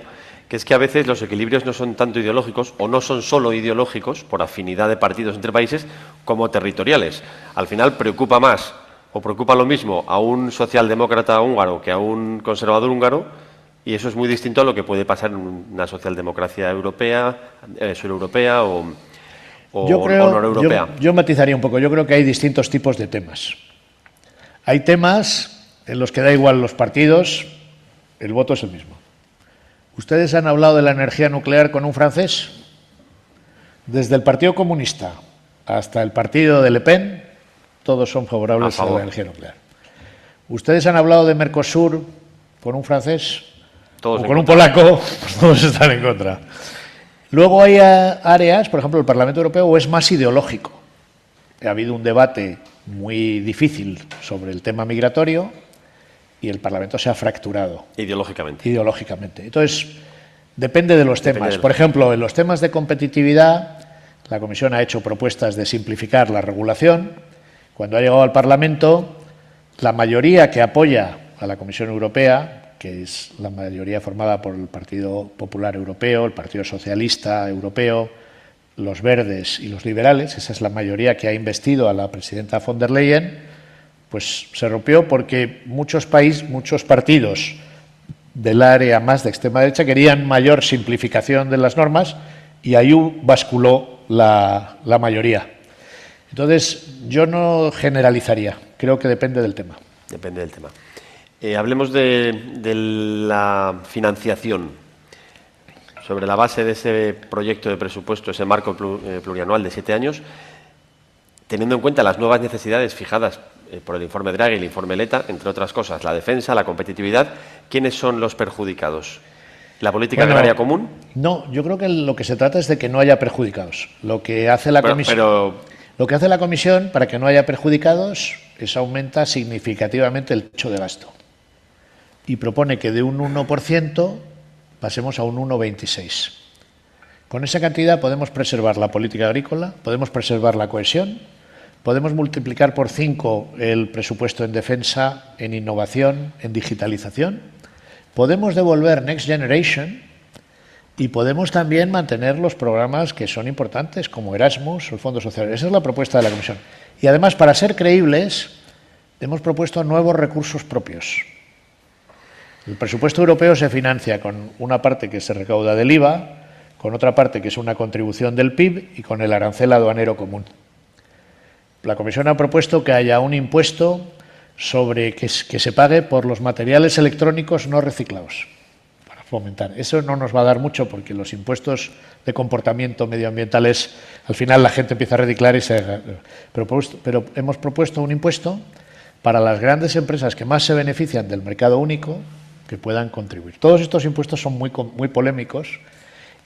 que es que a veces los equilibrios no son tanto ideológicos o no son solo ideológicos, por afinidad de partidos entre países, como territoriales. Al final preocupa más o preocupa lo mismo a un socialdemócrata húngaro que a un conservador húngaro, y eso es muy distinto a lo que puede pasar en una socialdemocracia europea, sureuropea o noreuropea. Yo matizaría un poco. Yo creo que hay distintos tipos de temas. Hay temas en los que da igual los partidos, el voto es el mismo. ¿Ustedes han hablado de la energía nuclear con un francés? Desde el Partido Comunista hasta el partido de Le Pen, todos son favorables a la energía nuclear. ¿Ustedes han hablado de Mercosur con un francés? Todos o con un polaco, pues todos están en contra. Luego hay áreas, por ejemplo, el Parlamento Europeo, o es más ideológico. Ha habido un debate muy difícil sobre el tema migratorio y el Parlamento se ha fracturado. Ideológicamente. Entonces, depende de los temas. Por ejemplo, en los temas de competitividad, la Comisión ha hecho propuestas de simplificar la regulación. Cuando ha llegado al Parlamento, la mayoría que apoya a la Comisión Europea, que es la mayoría formada por el Partido Popular Europeo, el Partido Socialista Europeo, los Verdes y los Liberales, esa es la mayoría que ha investido a la presidenta von der Leyen, pues se rompió porque muchos partidos del área más de extrema derecha querían mayor simplificación de las normas y ahí basculó la mayoría. Entonces, yo no generalizaría, creo que depende del tema. Depende del tema. Hablemos de la financiación. Sobre la base de ese proyecto de presupuesto, ese marco plurianual de 7 años, teniendo en cuenta las nuevas necesidades fijadas por el informe Draghi y el informe Letta, entre otras cosas, la defensa, la competitividad, ¿quiénes son los perjudicados? ¿La política agraria común? No, yo creo que lo que se trata es de que no haya perjudicados. Lo que hace la Comisión para que no haya perjudicados es aumenta significativamente el techo de gasto y propone que de un 1% pasemos a un 1,26%. Con esa cantidad podemos preservar la política agrícola, podemos preservar la cohesión, podemos multiplicar por 5 el presupuesto en defensa, en innovación, en digitalización, podemos devolver Next Generation y podemos también mantener los programas que son importantes, como Erasmus o el Fondo Social. Esa es la propuesta de la Comisión. Y además, para ser creíbles, hemos propuesto nuevos recursos propios. El presupuesto europeo se financia con una parte que se recauda del IVA, con otra parte que es una contribución del PIB y con el arancel aduanero común. La Comisión ha propuesto que haya un impuesto sobre que se pague por los materiales electrónicos no reciclados, para fomentar. Eso no nos va a dar mucho porque los impuestos de comportamiento medioambientales, al final la gente empieza a reciclar y pero hemos propuesto un impuesto para las grandes empresas que más se benefician del mercado único, que puedan contribuir. Todos estos impuestos son muy polémicos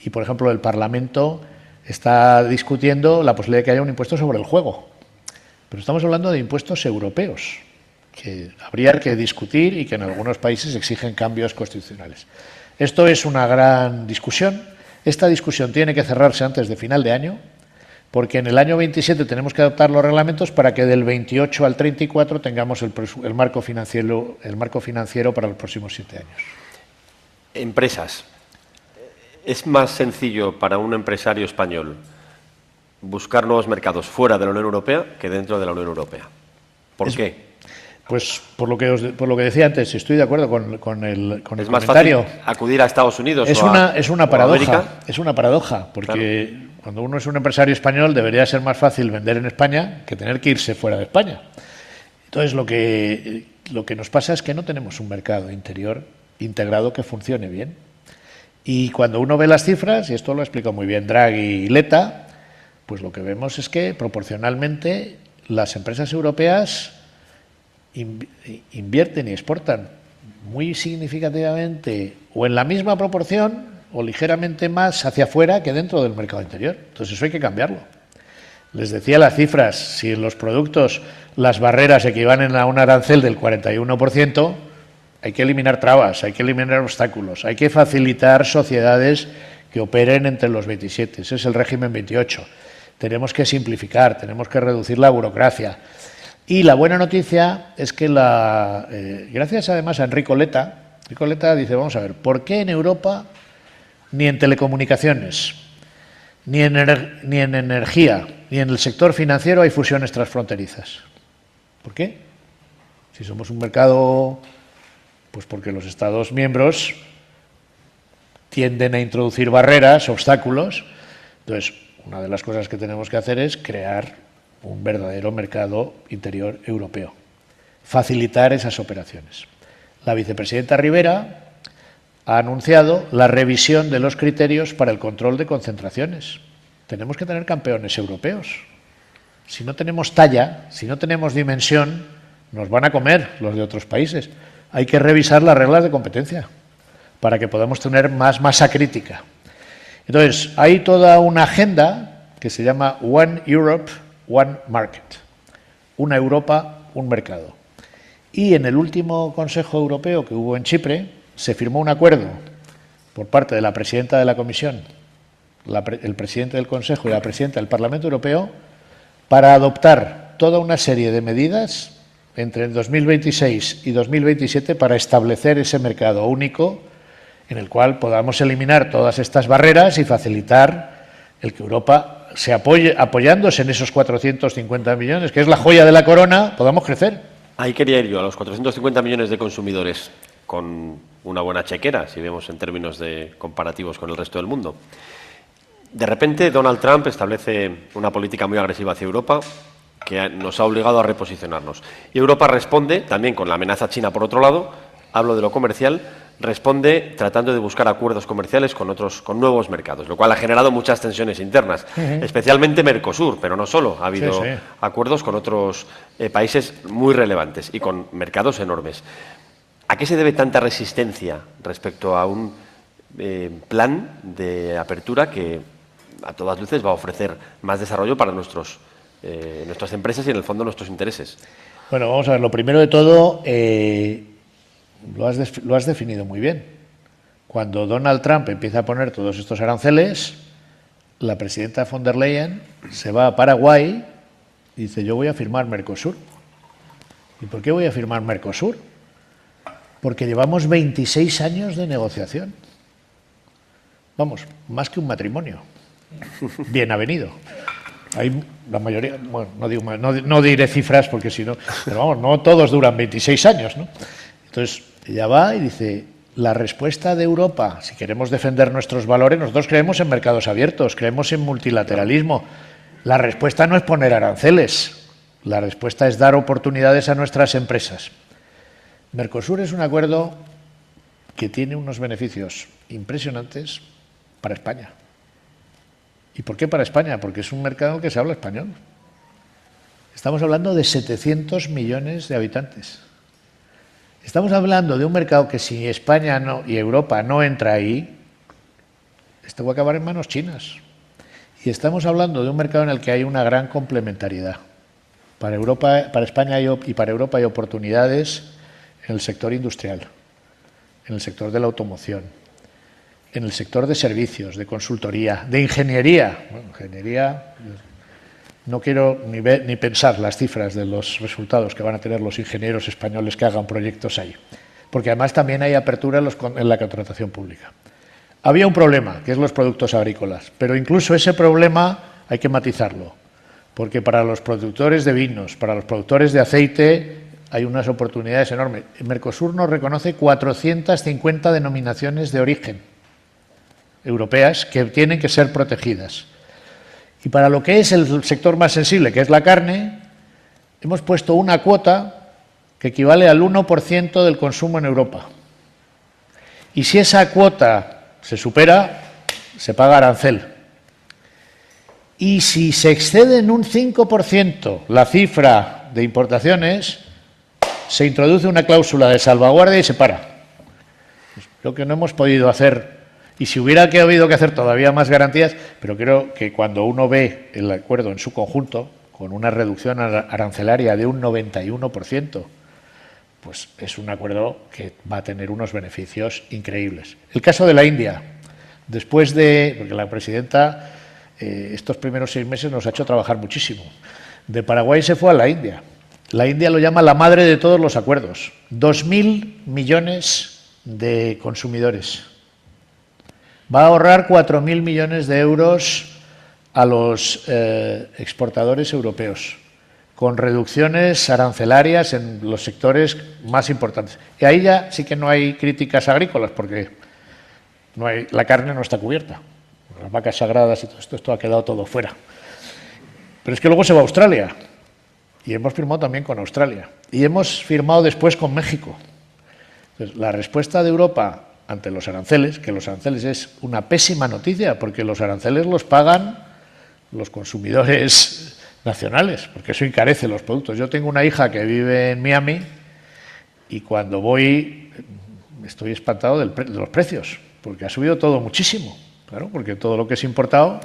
y, por ejemplo, el Parlamento está discutiendo la posibilidad de que haya un impuesto sobre el juego. Pero estamos hablando de impuestos europeos, que habría que discutir y que en algunos países exigen cambios constitucionales. Esto es una gran discusión. Esta discusión tiene que cerrarse antes de final de año, porque en el año 27 tenemos que adoptar los reglamentos para que del 28 al 34 tengamos el marco financiero para los próximos 7 años. Empresas. ¿Es más sencillo para un empresario español buscar nuevos mercados fuera de la Unión Europea que dentro de la Unión Europea? ¿Por qué? Pues por lo que decía antes, estoy de acuerdo con el ¿Es más comentario. fácil acudir a Estados Unidos Es o una paradoja. América? Es una paradoja, porque cuando uno es un empresario español debería ser más fácil vender en España que tener que irse fuera de España. Entonces lo que nos pasa es que no tenemos un mercado interior integrado que funcione bien. Y cuando uno ve las cifras, y esto lo ha explicado muy bien Draghi y Letta, pues lo que vemos es que proporcionalmente las empresas europeas invierten y exportan muy significativamente o en la misma proporción o ligeramente más hacia afuera que dentro del mercado interior. Entonces eso hay que cambiarlo. Les decía las cifras, si en los productos las barreras equivalen a un arancel del 41%, hay que eliminar trabas, hay que eliminar obstáculos, hay que facilitar sociedades que operen entre los 27. Ese es el régimen 28. Tenemos que simplificar, tenemos que reducir la burocracia. Y la buena noticia es que gracias además a Enrico Letta dice, vamos a ver, ¿por qué en Europa ni en telecomunicaciones, ni en energía, ni en el sector financiero hay fusiones transfronterizas? ¿Por qué? Si somos un mercado, pues porque los Estados miembros tienden a introducir barreras, obstáculos. Entonces, una de las cosas que tenemos que hacer es crear un verdadero mercado interior europeo, facilitar esas operaciones. La vicepresidenta Rivera ha anunciado la revisión de los criterios para el control de concentraciones. Tenemos que tener campeones europeos. Si no tenemos talla, si no tenemos dimensión, nos van a comer los de otros países. Hay que revisar las reglas de competencia para que podamos tener más masa crítica. Entonces, hay toda una agenda que se llama One Europe, One Market. Una Europa, un mercado. Y en el último Consejo Europeo que hubo en Chipre, se firmó un acuerdo por parte de la presidenta de la Comisión, el presidente del Consejo y la presidenta del Parlamento Europeo para adoptar toda una serie de medidas entre el 2026 y 2027 para establecer ese mercado único en el cual podamos eliminar todas estas barreras y facilitar el que Europa se apoye, apoyándose en esos 450 millones, que es la joya de la corona, podamos crecer. Ahí quería ir yo, a los 450 millones de consumidores con una buena chequera, si vemos en términos de comparativos con el resto del mundo. De repente, Donald Trump establece una política muy agresiva hacia Europa que nos ha obligado a reposicionarnos. Y Europa responde, también con la amenaza china por otro lado, hablo de lo comercial, responde tratando de buscar acuerdos comerciales con nuevos mercados, lo cual ha generado muchas tensiones internas, especialmente Mercosur, pero no solo, ha habido acuerdos con otros países muy relevantes y con mercados enormes. ¿A qué se debe tanta resistencia respecto a un plan de apertura que a todas luces va a ofrecer más desarrollo para nuestras empresas y en el fondo nuestros intereses? Bueno, vamos a ver, lo primero de todo, lo has definido muy bien. Cuando Donald Trump empieza a poner todos estos aranceles, la presidenta von der Leyen se va a Paraguay y dice, yo voy a firmar Mercosur. ¿Y por qué voy a firmar Mercosur? Porque llevamos 26 años de negociación. Vamos, más que un matrimonio. Bien avenido. Hay la mayoría, bueno, no diré cifras porque si no, pero vamos, no todos duran 26 años, ¿no? Entonces, ella va y dice, la respuesta de Europa, si queremos defender nuestros valores, nosotros creemos en mercados abiertos, creemos en multilateralismo. La respuesta no es poner aranceles, la respuesta es dar oportunidades a nuestras empresas. Mercosur es un acuerdo que tiene unos beneficios impresionantes para España. ¿Y por qué para España? Porque es un mercado en el que se habla español. Estamos hablando de 700 millones de habitantes. Estamos hablando de un mercado que si España y Europa no entra ahí, esto va a acabar en manos chinas. Y estamos hablando de un mercado en el que hay una gran complementariedad. Para España y para Europa hay oportunidades en el sector industrial, en el sector de la automoción, en el sector de servicios, de consultoría, de ingeniería. Bueno, ingeniería, no quiero ni pensar las cifras de los resultados que van a tener los ingenieros españoles que hagan proyectos ahí, porque además también hay apertura en la contratación pública. Había un problema, que es los productos agrícolas, pero incluso ese problema hay que matizarlo, porque para los productores de vinos, para los productores de aceite, hay unas oportunidades enormes. Mercosur nos reconoce 450 denominaciones de origen europeas que tienen que ser protegidas. Y para lo que es el sector más sensible, que es la carne, hemos puesto una cuota que equivale al 1% del consumo en Europa. Y si esa cuota se supera, se paga arancel. Y si se excede en un 5% la cifra de importaciones, se introduce una cláusula de salvaguardia y se para. Lo que no hemos podido hacer. Y si hubiera habido que hacer todavía más garantías, pero creo que cuando uno ve el acuerdo en su conjunto, con una reducción arancelaria de un 91%, pues es un acuerdo que va a tener unos beneficios increíbles. El caso de la India, porque la presidenta estos primeros 6 meses nos ha hecho trabajar muchísimo. De Paraguay se fue a la India. La India lo llama la madre de todos los acuerdos. 2.000 millones de consumidores. Va a ahorrar 4.000 millones de euros a los exportadores europeos, con reducciones arancelarias en los sectores más importantes. Y ahí ya sí que no hay críticas agrícolas, porque la carne no está cubierta. Las vacas sagradas y todo esto ha quedado todo fuera. Pero es que luego se va a Australia, y hemos firmado también con Australia, y hemos firmado después con México. Entonces, la respuesta de Europa ante los aranceles, que los aranceles es una pésima noticia, porque los aranceles los pagan los consumidores nacionales, porque eso encarece los productos. Yo tengo una hija que vive en Miami y cuando voy estoy espantado de los precios, porque ha subido todo muchísimo, claro, porque todo lo que es importado,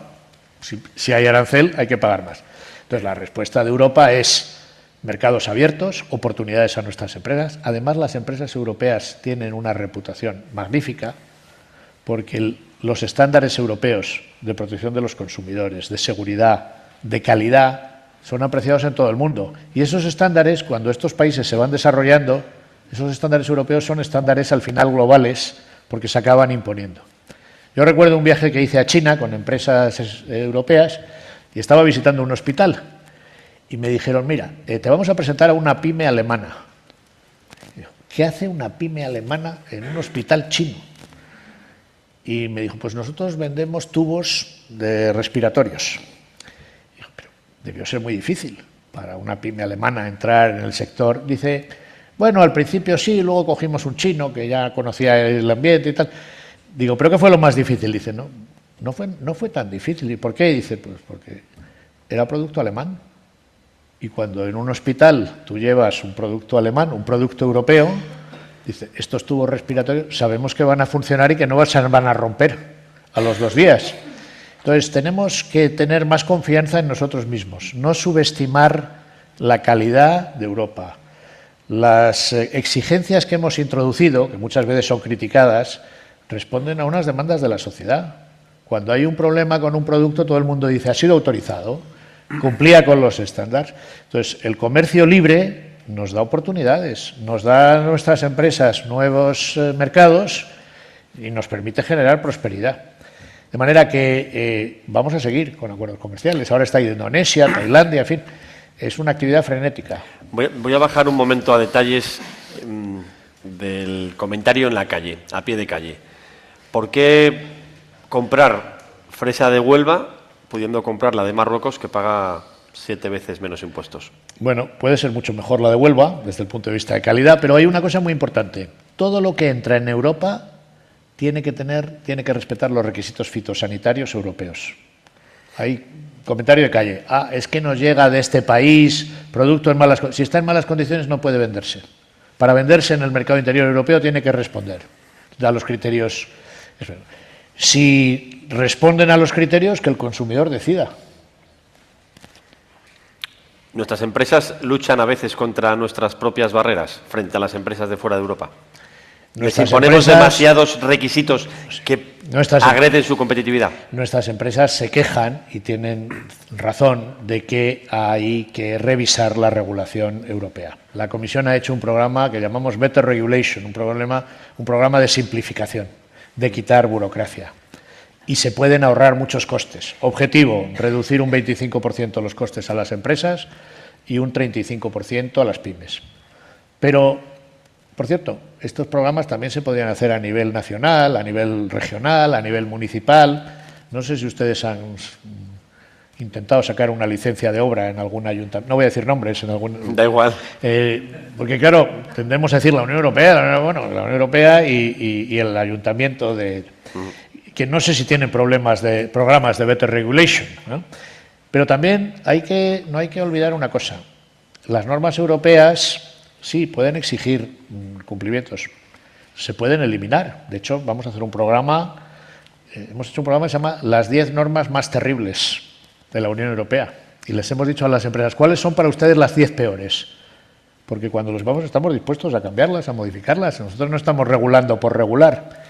si hay arancel, hay que pagar más. Entonces, la respuesta de Europa es mercados abiertos, oportunidades a nuestras empresas. Además, las empresas europeas tienen una reputación magnífica porque los estándares europeos de protección de los consumidores, de seguridad, de calidad, son apreciados en todo el mundo. Y esos estándares, cuando estos países se van desarrollando, esos estándares europeos son estándares al final globales porque se acaban imponiendo. Yo recuerdo un viaje que hice a China con empresas europeas y estaba visitando un hospital. Y me dijeron, mira, te vamos a presentar a una pyme alemana. Y yo, ¿qué hace una pyme alemana en un hospital chino? Y me dijo, pues nosotros vendemos tubos de respiratorios. Y yo, pero debió ser muy difícil para una pyme alemana entrar en el sector. Dice, bueno, al principio sí, luego cogimos un chino que ya conocía el ambiente y tal. Digo, ¿pero qué fue lo más difícil? Dice, no fue tan difícil. ¿Y por qué? Dice, pues porque era producto alemán. Y cuando en un hospital tú llevas un producto alemán, un producto europeo, dice, estos tubos respiratorios sabemos que van a funcionar y que no se van a romper a los 2 días. Entonces, tenemos que tener más confianza en nosotros mismos, no subestimar la calidad de Europa. Las exigencias que hemos introducido, que muchas veces son criticadas, responden a unas demandas de la sociedad. Cuando hay un problema con un producto, todo el mundo dice, ha sido autorizado, cumplía con los estándares. Entonces, el comercio libre nos da oportunidades, nos da a nuestras empresas nuevos mercados y nos permite generar prosperidad. De manera que vamos a seguir con acuerdos comerciales. Ahora está Indonesia, Tailandia, en fin, es una actividad frenética. Voy a bajar un momento a detalles del comentario en la calle, a pie de calle. ¿Por qué comprar fresa de Huelva pudiendo comprar la de Marruecos, que paga 7 veces menos impuestos? Bueno, puede ser mucho mejor la de Huelva desde el punto de vista de calidad, pero hay una cosa muy importante. Todo lo que entra en Europa tiene que respetar los requisitos fitosanitarios europeos. Hay comentario de calle. Es que nos llega de este país producto en malas condiciones. Si está en malas condiciones no puede venderse. Para venderse en el mercado interior europeo tiene que responder. Da los criterios. Si responden a los criterios, que el consumidor decida. ¿Nuestras empresas luchan a veces contra nuestras propias barreras frente a las empresas de fuera de Europa? ¿Les imponemos demasiados requisitos que agreden su competitividad? Nuestras empresas se quejan, y tienen razón, de que hay que revisar la regulación europea. La Comisión ha hecho un programa que llamamos Better Regulation, un programa de simplificación, de quitar burocracia. Y se pueden ahorrar muchos costes. Objetivo, reducir un 25% los costes a las empresas y un 35% a las pymes. Pero, por cierto, estos programas también se podrían hacer a nivel nacional, a nivel regional, a nivel municipal. No sé si ustedes han intentado sacar una licencia de obra en algún ayuntamiento. No voy a decir nombres. Da igual. Porque, claro, tendemos a decir la Unión Europea, la Unión Europea y el ayuntamiento que no sé si tienen programas de Better Regulation, ¿no? Pero también no hay que olvidar una cosa. Las normas europeas sí pueden exigir cumplimientos, se pueden eliminar. De hecho, vamos a hacer un programa, hemos hecho un programa que se llama Las 10 normas más terribles de la Unión Europea. Y les hemos dicho a las empresas, ¿cuáles son para ustedes las 10 peores? Porque cuando los vamos estamos dispuestos a cambiarlas, a modificarlas. Nosotros no estamos regulando por regular.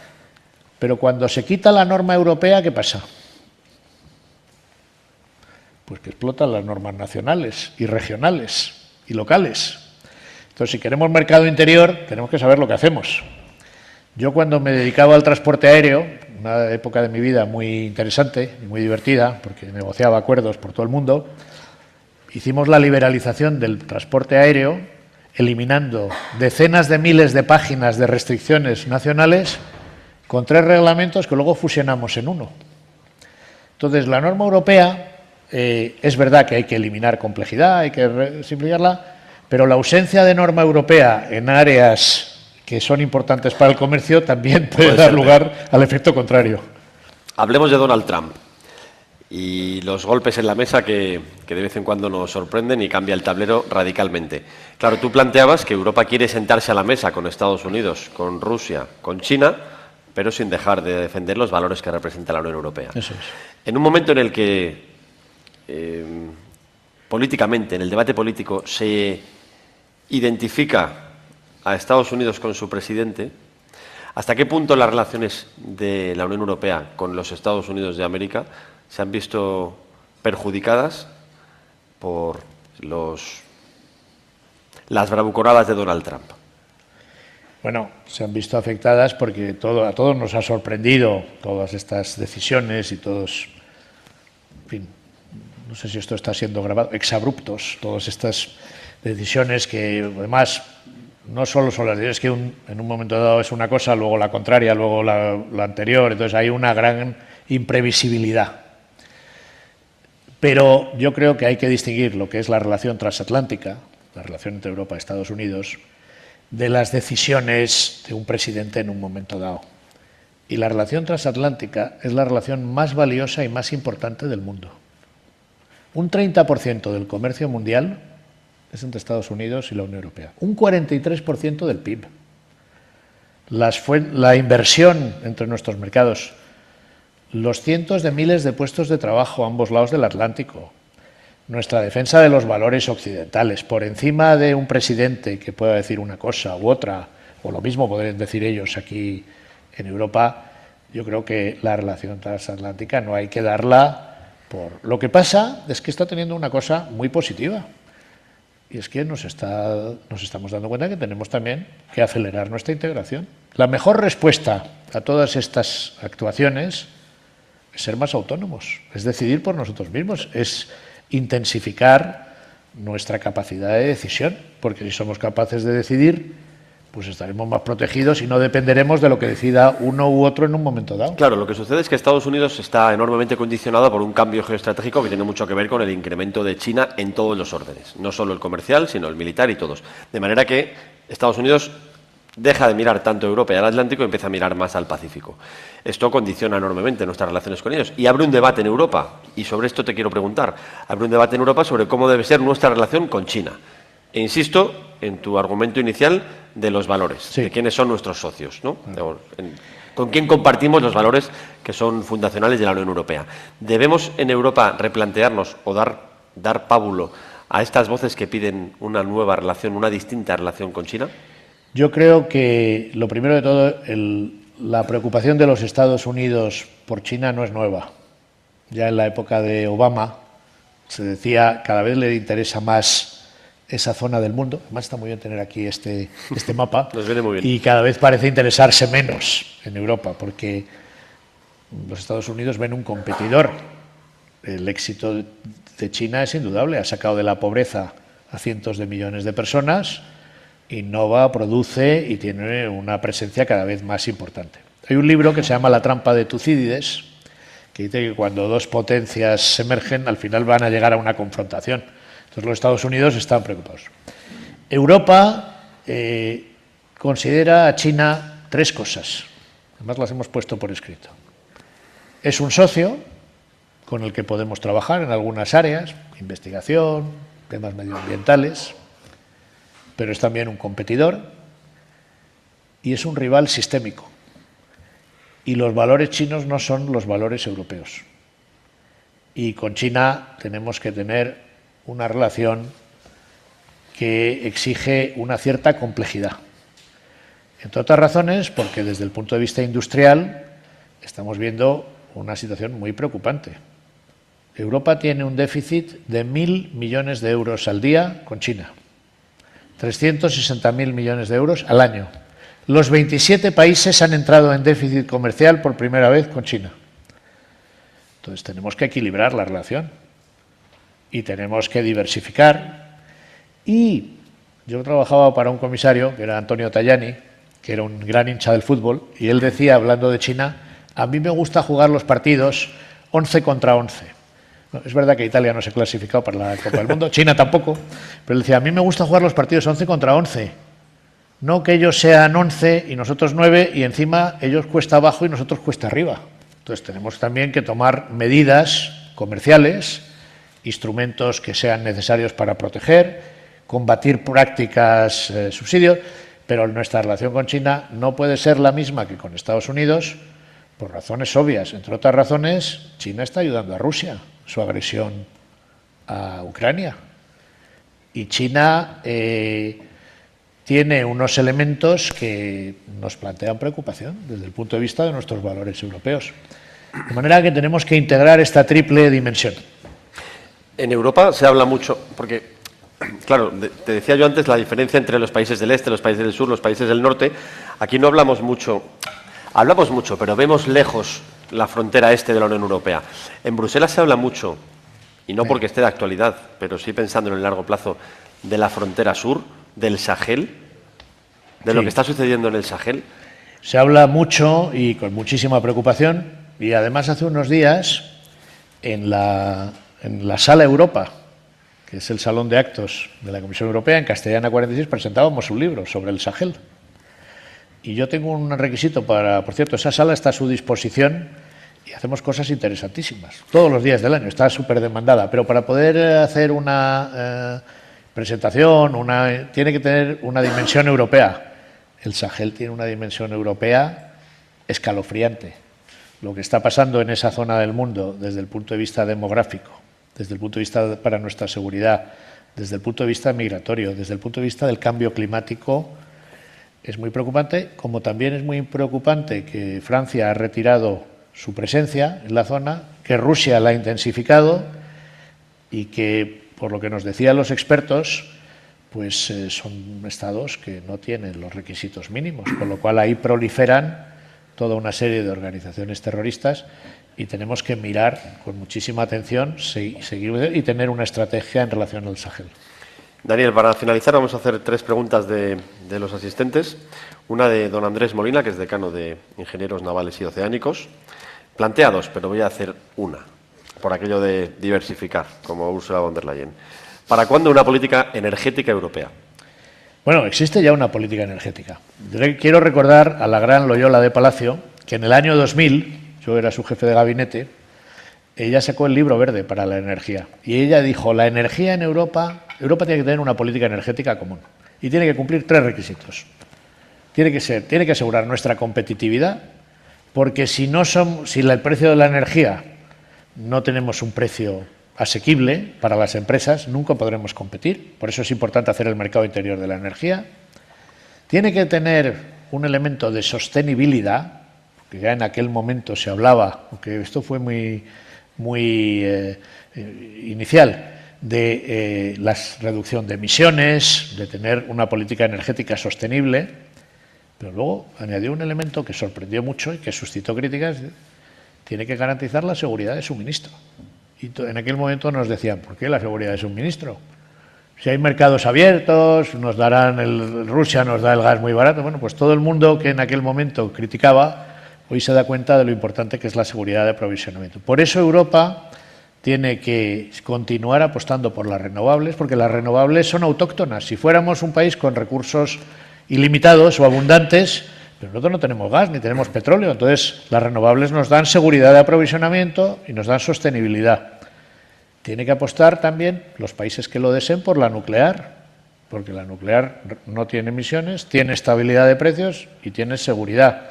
Pero cuando se quita la norma europea, ¿qué pasa? Pues que explotan las normas nacionales y regionales y locales. Entonces, si queremos mercado interior, tenemos que saber lo que hacemos. Yo, cuando me dedicaba al transporte aéreo, una época de mi vida muy interesante y muy divertida, porque negociaba acuerdos por todo el mundo, hicimos la liberalización del transporte aéreo, eliminando decenas de miles de páginas de restricciones nacionales, con 3 reglamentos que luego fusionamos en uno. Entonces, la norma europea, es verdad que hay que eliminar complejidad, hay que simplificarla, pero la ausencia de norma europea en áreas que son importantes para el comercio también puede dar lugar al efecto contrario. Hablemos de Donald Trump y los golpes en la mesa que de vez en cuando nos sorprenden y cambia el tablero radicalmente. Claro, tú planteabas que Europa quiere sentarse a la mesa con Estados Unidos, con Rusia, con China, pero sin dejar de defender los valores que representa la Unión Europea. Eso es. En un momento en el que políticamente, en el debate político, se identifica a Estados Unidos con su presidente, ¿hasta qué punto las relaciones de la Unión Europea con los Estados Unidos de América se han visto perjudicadas por las bravuconadas de Donald Trump? Bueno, se han visto afectadas porque a todos nos ha sorprendido todas estas decisiones y todos, en fin, no sé si esto está siendo grabado, exabruptos, todas estas decisiones que además no solo son las decisiones que en un momento dado es una cosa, luego la contraria, luego la anterior, entonces hay una gran imprevisibilidad. Pero yo creo que hay que distinguir lo que es la relación transatlántica, la relación entre Europa y Estados Unidos, de las decisiones de un presidente en un momento dado. Y la relación transatlántica es la relación más valiosa y más importante del mundo. Un 30% del comercio mundial es entre Estados Unidos y la Unión Europea. Un 43% del PIB. La inversión entre nuestros mercados, los cientos de miles de puestos de trabajo a ambos lados del Atlántico, nuestra defensa de los valores occidentales, por encima de un presidente que pueda decir una cosa u otra, o lo mismo podrían decir ellos aquí en Europa, yo creo que la relación transatlántica no hay que darla por... Lo que pasa es que está teniendo una cosa muy positiva, y es que nos estamos dando cuenta que tenemos también que acelerar nuestra integración. La mejor respuesta a todas estas actuaciones es ser más autónomos, es decidir por nosotros mismos, es intensificar nuestra capacidad de decisión, porque si somos capaces de decidir, pues estaremos más protegidos y no dependeremos de lo que decida uno u otro en un momento dado. Claro, lo que sucede es que Estados Unidos está enormemente condicionado por un cambio geoestratégico que tiene mucho que ver con el incremento de China en todos los órdenes, no solo el comercial, sino el militar y todos. De manera que Estados Unidos deja de mirar tanto a Europa y al Atlántico y empieza a mirar más al Pacífico. Esto condiciona enormemente nuestras relaciones con ellos y abre un debate en Europa, y sobre esto te quiero preguntar, abre un debate en Europa sobre cómo debe ser nuestra relación con China. E insisto en tu argumento inicial de los valores, sí, de quiénes son nuestros socios, ¿no? Con quién compartimos los valores que son fundacionales de la Unión Europea. ¿Debemos en Europa replantearnos o dar pábulo a estas voces que piden una nueva relación, una distinta relación con China? Yo creo que, lo primero de todo, la preocupación de los Estados Unidos por China no es nueva. Ya en la época de Obama se decía cada vez le interesa más esa zona del mundo. Además está muy bien tener aquí este mapa. Nos viene muy bien. Y cada vez parece interesarse menos en Europa, porque los Estados Unidos ven un competidor. El éxito de China es indudable. Ha sacado de la pobreza a cientos de millones de personas, innova, produce y tiene una presencia cada vez más importante. Hay un libro que se llama La trampa de Tucídides, que dice que cuando dos potencias emergen, al final van a llegar a una confrontación. Entonces los Estados Unidos están preocupados. Europa considera a China tres cosas. Además las hemos puesto por escrito. Es un socio con el que podemos trabajar en algunas áreas, investigación, temas medioambientales, pero es también un competidor y es un rival sistémico. Y los valores chinos no son los valores europeos. Y con China tenemos que tener una relación que exige una cierta complejidad. Entre otras razones, porque desde el punto de vista industrial estamos viendo una situación muy preocupante. Europa tiene un déficit de 1.000 millones de euros al día con China. 360.000 millones de euros al año. Los 27 países han entrado en déficit comercial por primera vez con China. Entonces tenemos que equilibrar la relación y tenemos que diversificar. Y yo trabajaba para un comisario, que era Antonio Tajani, que era un gran hincha del fútbol, y él decía, hablando de China, a mí me gusta jugar los partidos 11 contra 11. No, es verdad que Italia no se ha clasificado para la Copa del Mundo, China tampoco, pero él decía, a mí me gusta jugar los partidos 11 contra 11. No que ellos sean 11 y nosotros 9 y encima ellos cuesta abajo y nosotros cuesta arriba. Entonces tenemos también que tomar medidas comerciales, instrumentos que sean necesarios para proteger, combatir prácticas subsidios, pero nuestra relación con China no puede ser la misma que con Estados Unidos por razones obvias. Entre otras razones, China está ayudando a Rusia, su agresión a Ucrania. Y China tiene unos elementos que nos plantean preocupación desde el punto de vista de nuestros valores europeos. De manera que tenemos que integrar esta triple dimensión. En Europa se habla mucho, porque, claro, te decía yo antes la diferencia entre los países del este, los países del sur, los países del norte. Aquí no hablamos mucho, pero vemos lejos la frontera este de la Unión Europea. En Bruselas se habla mucho, y no porque esté de actualidad, pero sí pensando en el largo plazo, de la frontera sur, del Sahel, de lo que está sucediendo en el Sahel. Se habla mucho y con muchísima preocupación, y además hace unos días en la Sala Europa, que es el salón de actos de la Comisión Europea, en Castellana 46, presentábamos un libro sobre el Sahel. Y yo tengo un requisito para, por cierto, esa sala está a su disposición y hacemos cosas interesantísimas. Todos los días del año, está súper demandada, pero para poder hacer una presentación, tiene que tener una dimensión europea. El Sahel tiene una dimensión europea escalofriante. Lo que está pasando en esa zona del mundo desde el punto de vista demográfico, desde el punto de vista para nuestra seguridad, desde el punto de vista migratorio, desde el punto de vista del cambio climático, es muy preocupante, como también es muy preocupante que Francia ha retirado su presencia en la zona, que Rusia la ha intensificado y que, por lo que nos decían los expertos, pues son estados que no tienen los requisitos mínimos, con lo cual ahí proliferan toda una serie de organizaciones terroristas y tenemos que mirar con muchísima atención, seguir y tener una estrategia en relación al Sahel. Daniel, para finalizar vamos a hacer 3 preguntas de los asistentes. Una de don Andrés Molina, que es decano de Ingenieros Navales y Oceánicos. Plantea 2, pero voy a hacer una, por aquello de diversificar, como Ursula von der Leyen. ¿Para cuándo una política energética europea? Bueno, existe ya una política energética. Quiero recordar a la gran Loyola de Palacio que en el año 2000, yo era su jefe de gabinete, ella sacó el libro verde para la energía. Y ella dijo, la energía en Europa tiene que tener una política energética común. Y tiene que cumplir 3 requisitos. Tiene que asegurar nuestra competitividad, porque si el precio de la energía no tenemos un precio asequible para las empresas, nunca podremos competir. Por eso es importante hacer el mercado interior de la energía. Tiene que tener un elemento de sostenibilidad, que ya en aquel momento se hablaba, aunque esto fue muy inicial, de la reducción de emisiones, de tener una política energética sostenible, pero luego añadió un elemento que sorprendió mucho y que suscitó críticas: tiene que garantizar la seguridad de suministro. Y en aquel momento nos decían, ¿por qué la seguridad de suministro? Si hay mercados abiertos, Rusia nos da el gas muy barato. Bueno, pues todo el mundo que en aquel momento criticaba, hoy se da cuenta de lo importante que es la seguridad de aprovisionamiento. Por eso Europa tiene que continuar apostando por las renovables, porque las renovables son autóctonas. Si fuéramos un país con recursos ilimitados o abundantes, pero nosotros no tenemos gas ni tenemos petróleo, entonces las renovables nos dan seguridad de aprovisionamiento y nos dan sostenibilidad. Tiene que apostar también los países que lo deseen por la nuclear, porque la nuclear no tiene emisiones, tiene estabilidad de precios y tiene seguridad.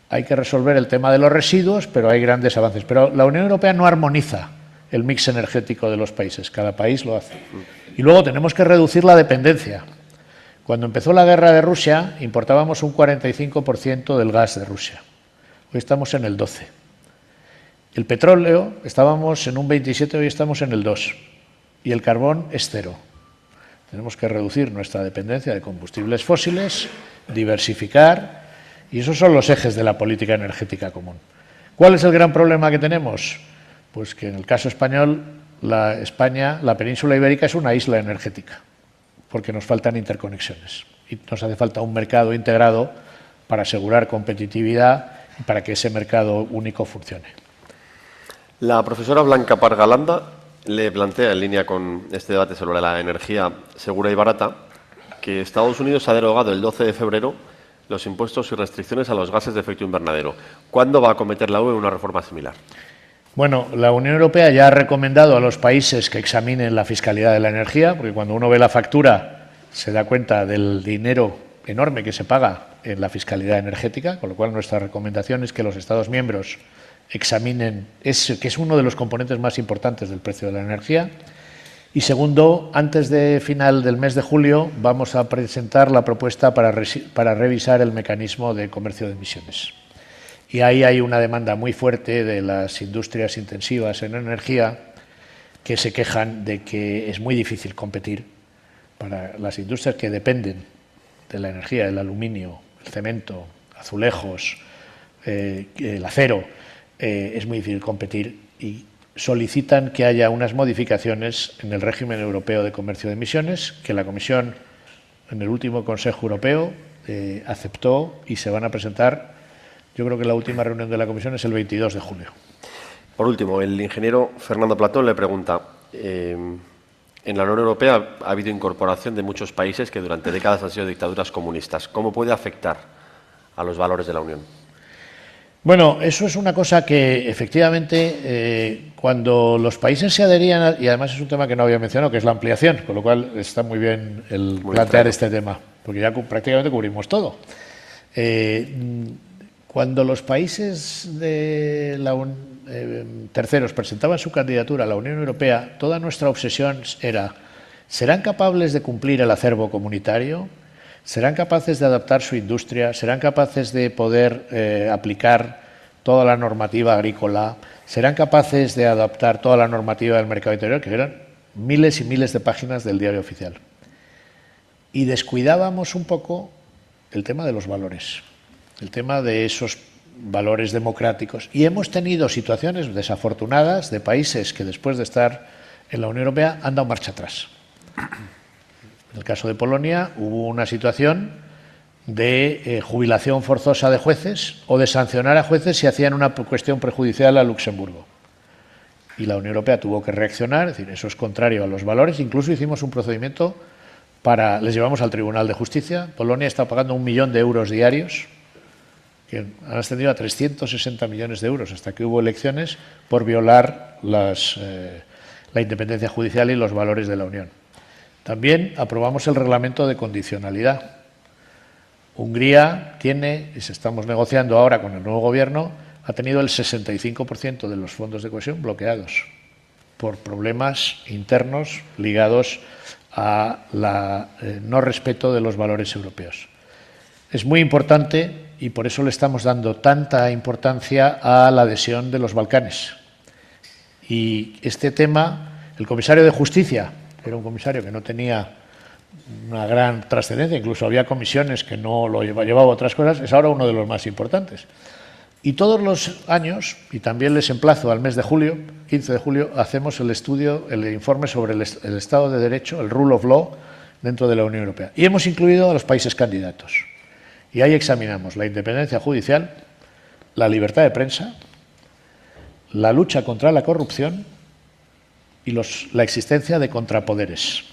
Hay que resolver el tema de los residuos, pero hay grandes avances. Pero la Unión Europea no armoniza el mix energético de los países, cada país lo hace. Y luego tenemos que reducir la dependencia. Cuando empezó la guerra de Rusia, importábamos un 45% del gas de Rusia. Hoy estamos en el 12%. El petróleo, estábamos en un 27%, hoy estamos en el 2%. Y el carbón es 0%. Tenemos que reducir nuestra dependencia de combustibles fósiles, diversificar, y esos son los ejes de la política energética común. ¿Cuál es el gran problema que tenemos? Pues que en el caso español, la península ibérica es una isla energética, porque nos faltan interconexiones y nos hace falta un mercado integrado para asegurar competitividad y para que ese mercado único funcione. La profesora Blanca Pargalanda le plantea, en línea con este debate sobre la energía segura y barata, que Estados Unidos ha derogado el 12 de febrero los impuestos y restricciones a los gases de efecto invernadero. ¿Cuándo va a acometer la UE una reforma similar? Bueno, la Unión Europea ya ha recomendado a los países que examinen la fiscalidad de la energía, porque cuando uno ve la factura se da cuenta del dinero enorme que se paga en la fiscalidad energética, con lo cual nuestra recomendación es que los Estados miembros examinen eso, que es uno de los componentes más importantes del precio de la energía. Y segundo, antes de final del mes de julio vamos a presentar la propuesta para revisar el mecanismo de comercio de emisiones. Y ahí hay una demanda muy fuerte de las industrias intensivas en energía que se quejan de que es muy difícil competir para las industrias que dependen de la energía, el aluminio, el cemento, azulejos, el acero. Es muy difícil competir y solicitan que haya unas modificaciones en el régimen europeo de comercio de emisiones que la Comisión en el último Consejo Europeo aceptó y se van a presentar. Yo creo que la última reunión de la Comisión es el 22 de julio. Por último, el ingeniero Fernando Platón le pregunta, en la Unión Europea ha habido incorporación de muchos países que durante décadas han sido dictaduras comunistas. ¿Cómo puede afectar a los valores de la Unión? Bueno, eso es una cosa que efectivamente cuando los países se adherían, y además es un tema que no había mencionado, que es la ampliación, con lo cual está muy bien el plantear este tema, porque ya prácticamente cubrimos todo. Cuando los países terceros presentaban su candidatura a la Unión Europea, toda nuestra obsesión era, ¿serán capaces de cumplir el acervo comunitario? ¿Serán capaces de adaptar su industria? ¿Serán capaces de poder aplicar toda la normativa agrícola? ¿Serán capaces de adaptar toda la normativa del mercado interior? Que eran miles y miles de páginas del diario oficial. Y descuidábamos un poco el tema de los valores, el tema de esos valores democráticos. Y hemos tenido situaciones desafortunadas de países que después de estar en la Unión Europea han dado marcha atrás. En el caso de Polonia hubo una situación de jubilación forzosa de jueces o de sancionar a jueces si hacían una cuestión prejudicial a Luxemburgo. Y la Unión Europea tuvo que reaccionar, es decir, eso es contrario a los valores. Incluso hicimos un procedimiento les llevamos al Tribunal de Justicia. Polonia está pagando 1 millón de euros diarios, que han ascendido a 360 millones de euros hasta que hubo elecciones por violar la independencia judicial y los valores de la Unión. También aprobamos el reglamento de condicionalidad. Hungría tiene, y estamos negociando ahora con el nuevo gobierno, ha tenido el 65% de los fondos de cohesión bloqueados por problemas internos ligados a no respeto de los valores europeos. Es muy importante y por eso le estamos dando tanta importancia a la adhesión de los Balcanes. Y este tema, el comisario de Justicia, era un comisario que no tenía una gran trascendencia, incluso había comisiones que no lo llevaba a otras cosas, es ahora uno de los más importantes. Y todos los años, y también les emplazo al mes de julio, 15 de julio, hacemos el estudio, el informe sobre el Estado de Derecho, el Rule of Law, dentro de la Unión Europea. Y hemos incluido a los países candidatos. Y ahí examinamos la independencia judicial, la libertad de prensa, la lucha contra la corrupción y la existencia de contrapoderes.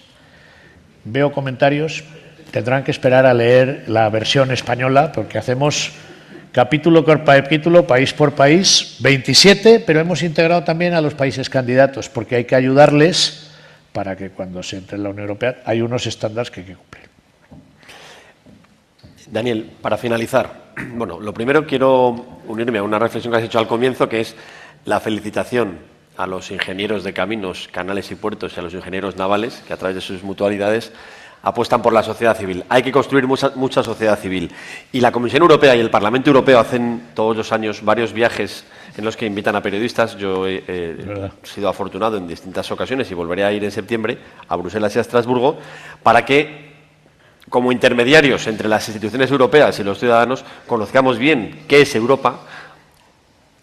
Veo comentarios, tendrán que esperar a leer la versión española, porque hacemos capítulo por capítulo, país por país, 27, pero hemos integrado también a los países candidatos, porque hay que ayudarles para que cuando se entre en la Unión Europea hay unos estándares que hay que cumplir. Daniel, para finalizar, bueno, lo primero quiero unirme a una reflexión que has hecho al comienzo, que es la felicitación a los ingenieros de caminos, canales y puertos y a los ingenieros navales, que a través de sus mutualidades apuestan por la sociedad civil. Hay que construir mucha sociedad civil. Y la Comisión Europea y el Parlamento Europeo hacen todos los años varios viajes en los que invitan a periodistas. Yo he sido afortunado en distintas ocasiones y volveré a ir en septiembre a Bruselas y a Estrasburgo para que, como intermediarios entre las instituciones europeas y los ciudadanos, conozcamos bien qué es Europa,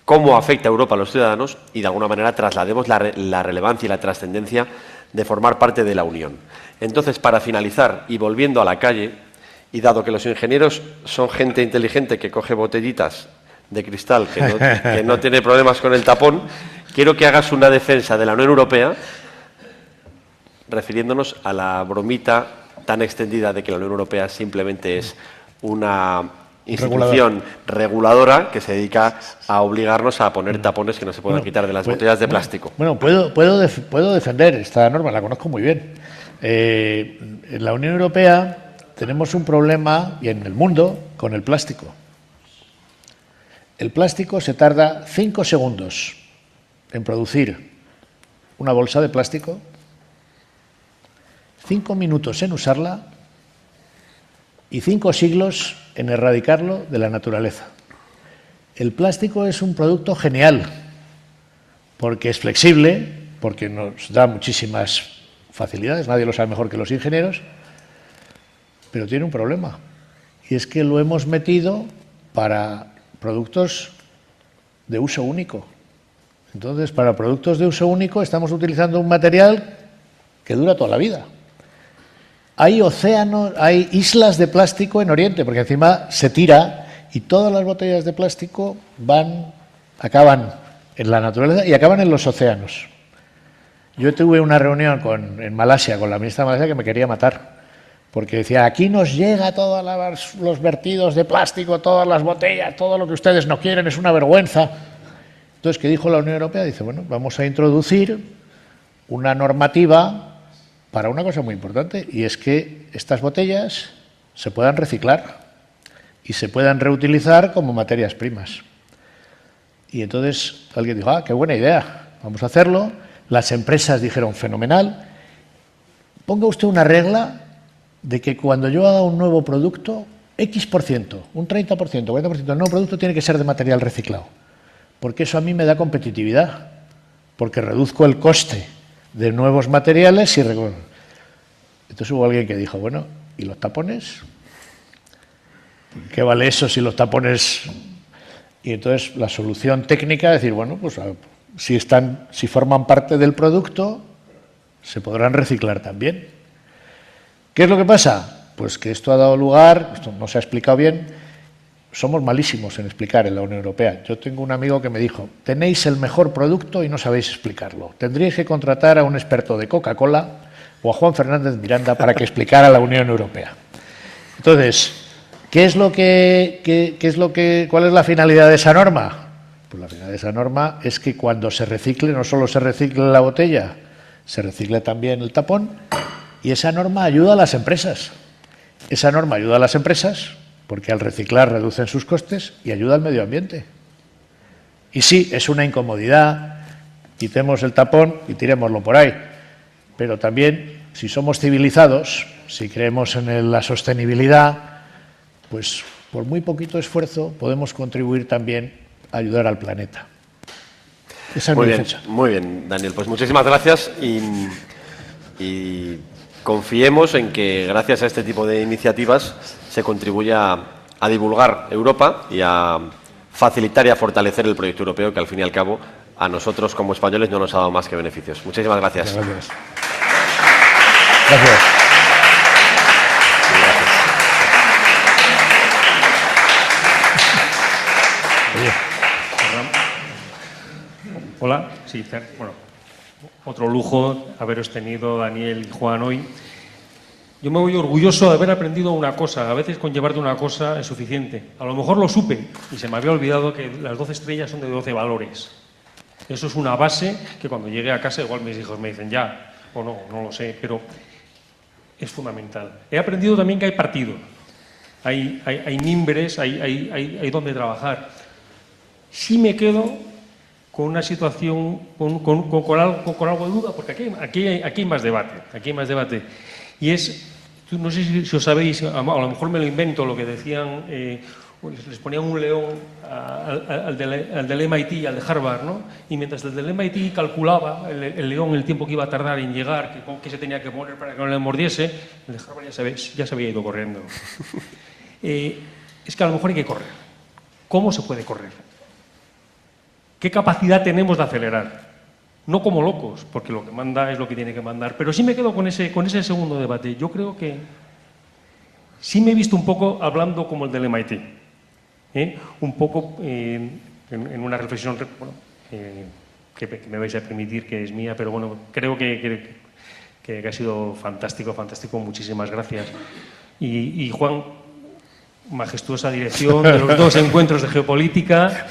cómo afecta a Europa a los ciudadanos y, de alguna manera, traslademos la relevancia y la trascendencia de formar parte de la Unión. Entonces, para finalizar y volviendo a la calle, y dado que los ingenieros son gente inteligente que coge botellitas de cristal, que no tiene problemas con el tapón, quiero que hagas una defensa de la Unión Europea refiriéndonos a la bromita tan extendida de que la Unión Europea simplemente es una institución reguladora que se dedica a obligarnos a poner tapones que no se puedan quitar de las botellas de plástico. Bueno, puedo defender esta norma, la conozco muy bien. En la Unión Europea tenemos un problema, y en el mundo, con el plástico. El plástico se tarda 5 segundos en producir una bolsa de plástico, 5 minutos en usarla y 5 siglos en erradicarlo de la naturaleza. El plástico es un producto genial, porque es flexible, porque nos da muchísimas facilidades, nadie lo sabe mejor que los ingenieros, pero tiene un problema, y es que lo hemos metido para productos de uso único. Entonces, para productos de uso único estamos utilizando un material que dura toda la vida. Hay océanos, hay islas de plástico en Oriente, porque encima se tira y todas las botellas de plástico acaban en la naturaleza y acaban en los océanos. Yo tuve una reunión en Malasia con la ministra de Malasia que me quería matar, porque decía, aquí nos llega todos los vertidos de plástico, todas las botellas, todo lo que ustedes no quieren, es una vergüenza. Entonces, ¿qué dijo la Unión Europea? Dice, bueno, vamos a introducir una normativa para una cosa muy importante, y es que estas botellas se puedan reciclar y se puedan reutilizar como materias primas. Y entonces alguien dijo, qué buena idea, vamos a hacerlo. Las empresas dijeron, fenomenal. Ponga usted una regla de que cuando yo haga un nuevo producto, X%, un 30%, 40% del nuevo producto tiene que ser de material reciclado, porque eso a mí me da competitividad, porque reduzco el coste de nuevos materiales y entonces hubo alguien que dijo, bueno, ¿y los tapones? ¿Qué vale eso si los tapones? Y entonces la solución técnica es decir, bueno, pues si forman parte del producto, se podrán reciclar también. ¿Qué es lo que pasa? Pues que esto ha dado lugar, esto no se ha explicado bien, somos malísimos en explicar en la Unión Europea. Yo tengo un amigo que me dijo, tenéis el mejor producto y no sabéis explicarlo. Tendríais que contratar a un experto de Coca-Cola o a Juan Fernández Miranda para que explicara a la Unión Europea. Entonces, ¿cuál es la finalidad de esa norma? Pues la finalidad de esa norma es que cuando se recicle, no solo se recicle la botella, se recicle también el tapón, y esa norma ayuda a las empresas. Esa norma ayuda a las empresas porque al reciclar reducen sus costes y ayuda al medio ambiente. Y sí, es una incomodidad, quitemos el tapón y tirémoslo por ahí, pero también, si somos civilizados, si creemos en la sostenibilidad, pues por muy poquito esfuerzo podemos contribuir también a ayudar al planeta. Esa es mi defensa. Muy bien, Daniel. Pues muchísimas gracias y confiemos en que gracias a este tipo de iniciativas se contribuya a divulgar Europa y a facilitar y a fortalecer el proyecto europeo, que al fin y al cabo a nosotros como españoles no nos ha dado más que beneficios. Muchísimas gracias. Gracias. Gracias. Hola, sí, bueno, otro lujo haberos tenido, Daniel y Juan, hoy. Yo me voy orgulloso de haber aprendido una cosa. A veces con llevarte una cosa es suficiente. A lo mejor lo supe y se me había olvidado que las 12 estrellas son de 12 valores. Eso es una base que cuando llegue a casa igual mis hijos me dicen ya, o no, no lo sé, pero es fundamental. He aprendido también que hay partido, hay mimbres, hay donde trabajar. Sí me quedo con una situación, con algo de duda, porque aquí hay más debate, y es, no sé si os sabéis, a lo mejor me lo invento, lo que decían, les ponían un león al del MIT y al de Harvard, ¿no? Y mientras el del MIT calculaba el león el tiempo que iba a tardar en llegar, qué se tenía que poner para que no le mordiese, el de Harvard ya se había ido corriendo. Es que a lo mejor hay que correr. ¿Cómo se puede correr? ¿Qué capacidad tenemos de acelerar? No como locos, porque lo que manda es lo que tiene que mandar, pero sí me quedo con ese segundo debate. Yo creo que sí me he visto un poco hablando como el del MIT, un poco en una reflexión que me vais a permitir que es mía, pero bueno, creo que ha sido fantástico, muchísimas gracias. Y Juan, majestuosa dirección de los dos encuentros de geopolítica.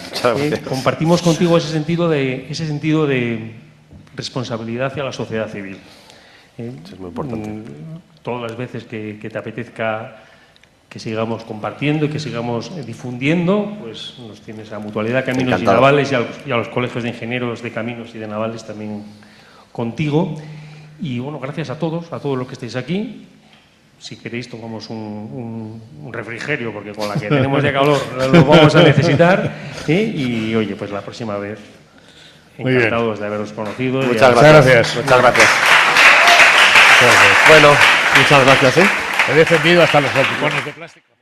Compartimos contigo ese sentido de responsabilidad hacia la sociedad civil. Eso es muy importante. Todas las veces que te apetezca que sigamos compartiendo y que sigamos difundiendo, pues nos tienes a Mutualidad Caminos Encantado. Y Navales y a los colegios de ingenieros de caminos y de navales también contigo. Y bueno, gracias a todos los que estáis aquí. Si queréis tomamos un refrigerio, porque con la que tenemos de calor lo vamos a necesitar. Y oye, pues la próxima vez, encantados de haberos conocido. Muchas gracias. Muchas gracias. Bueno, muchas gracias. He defendido hasta los balcones de plástico.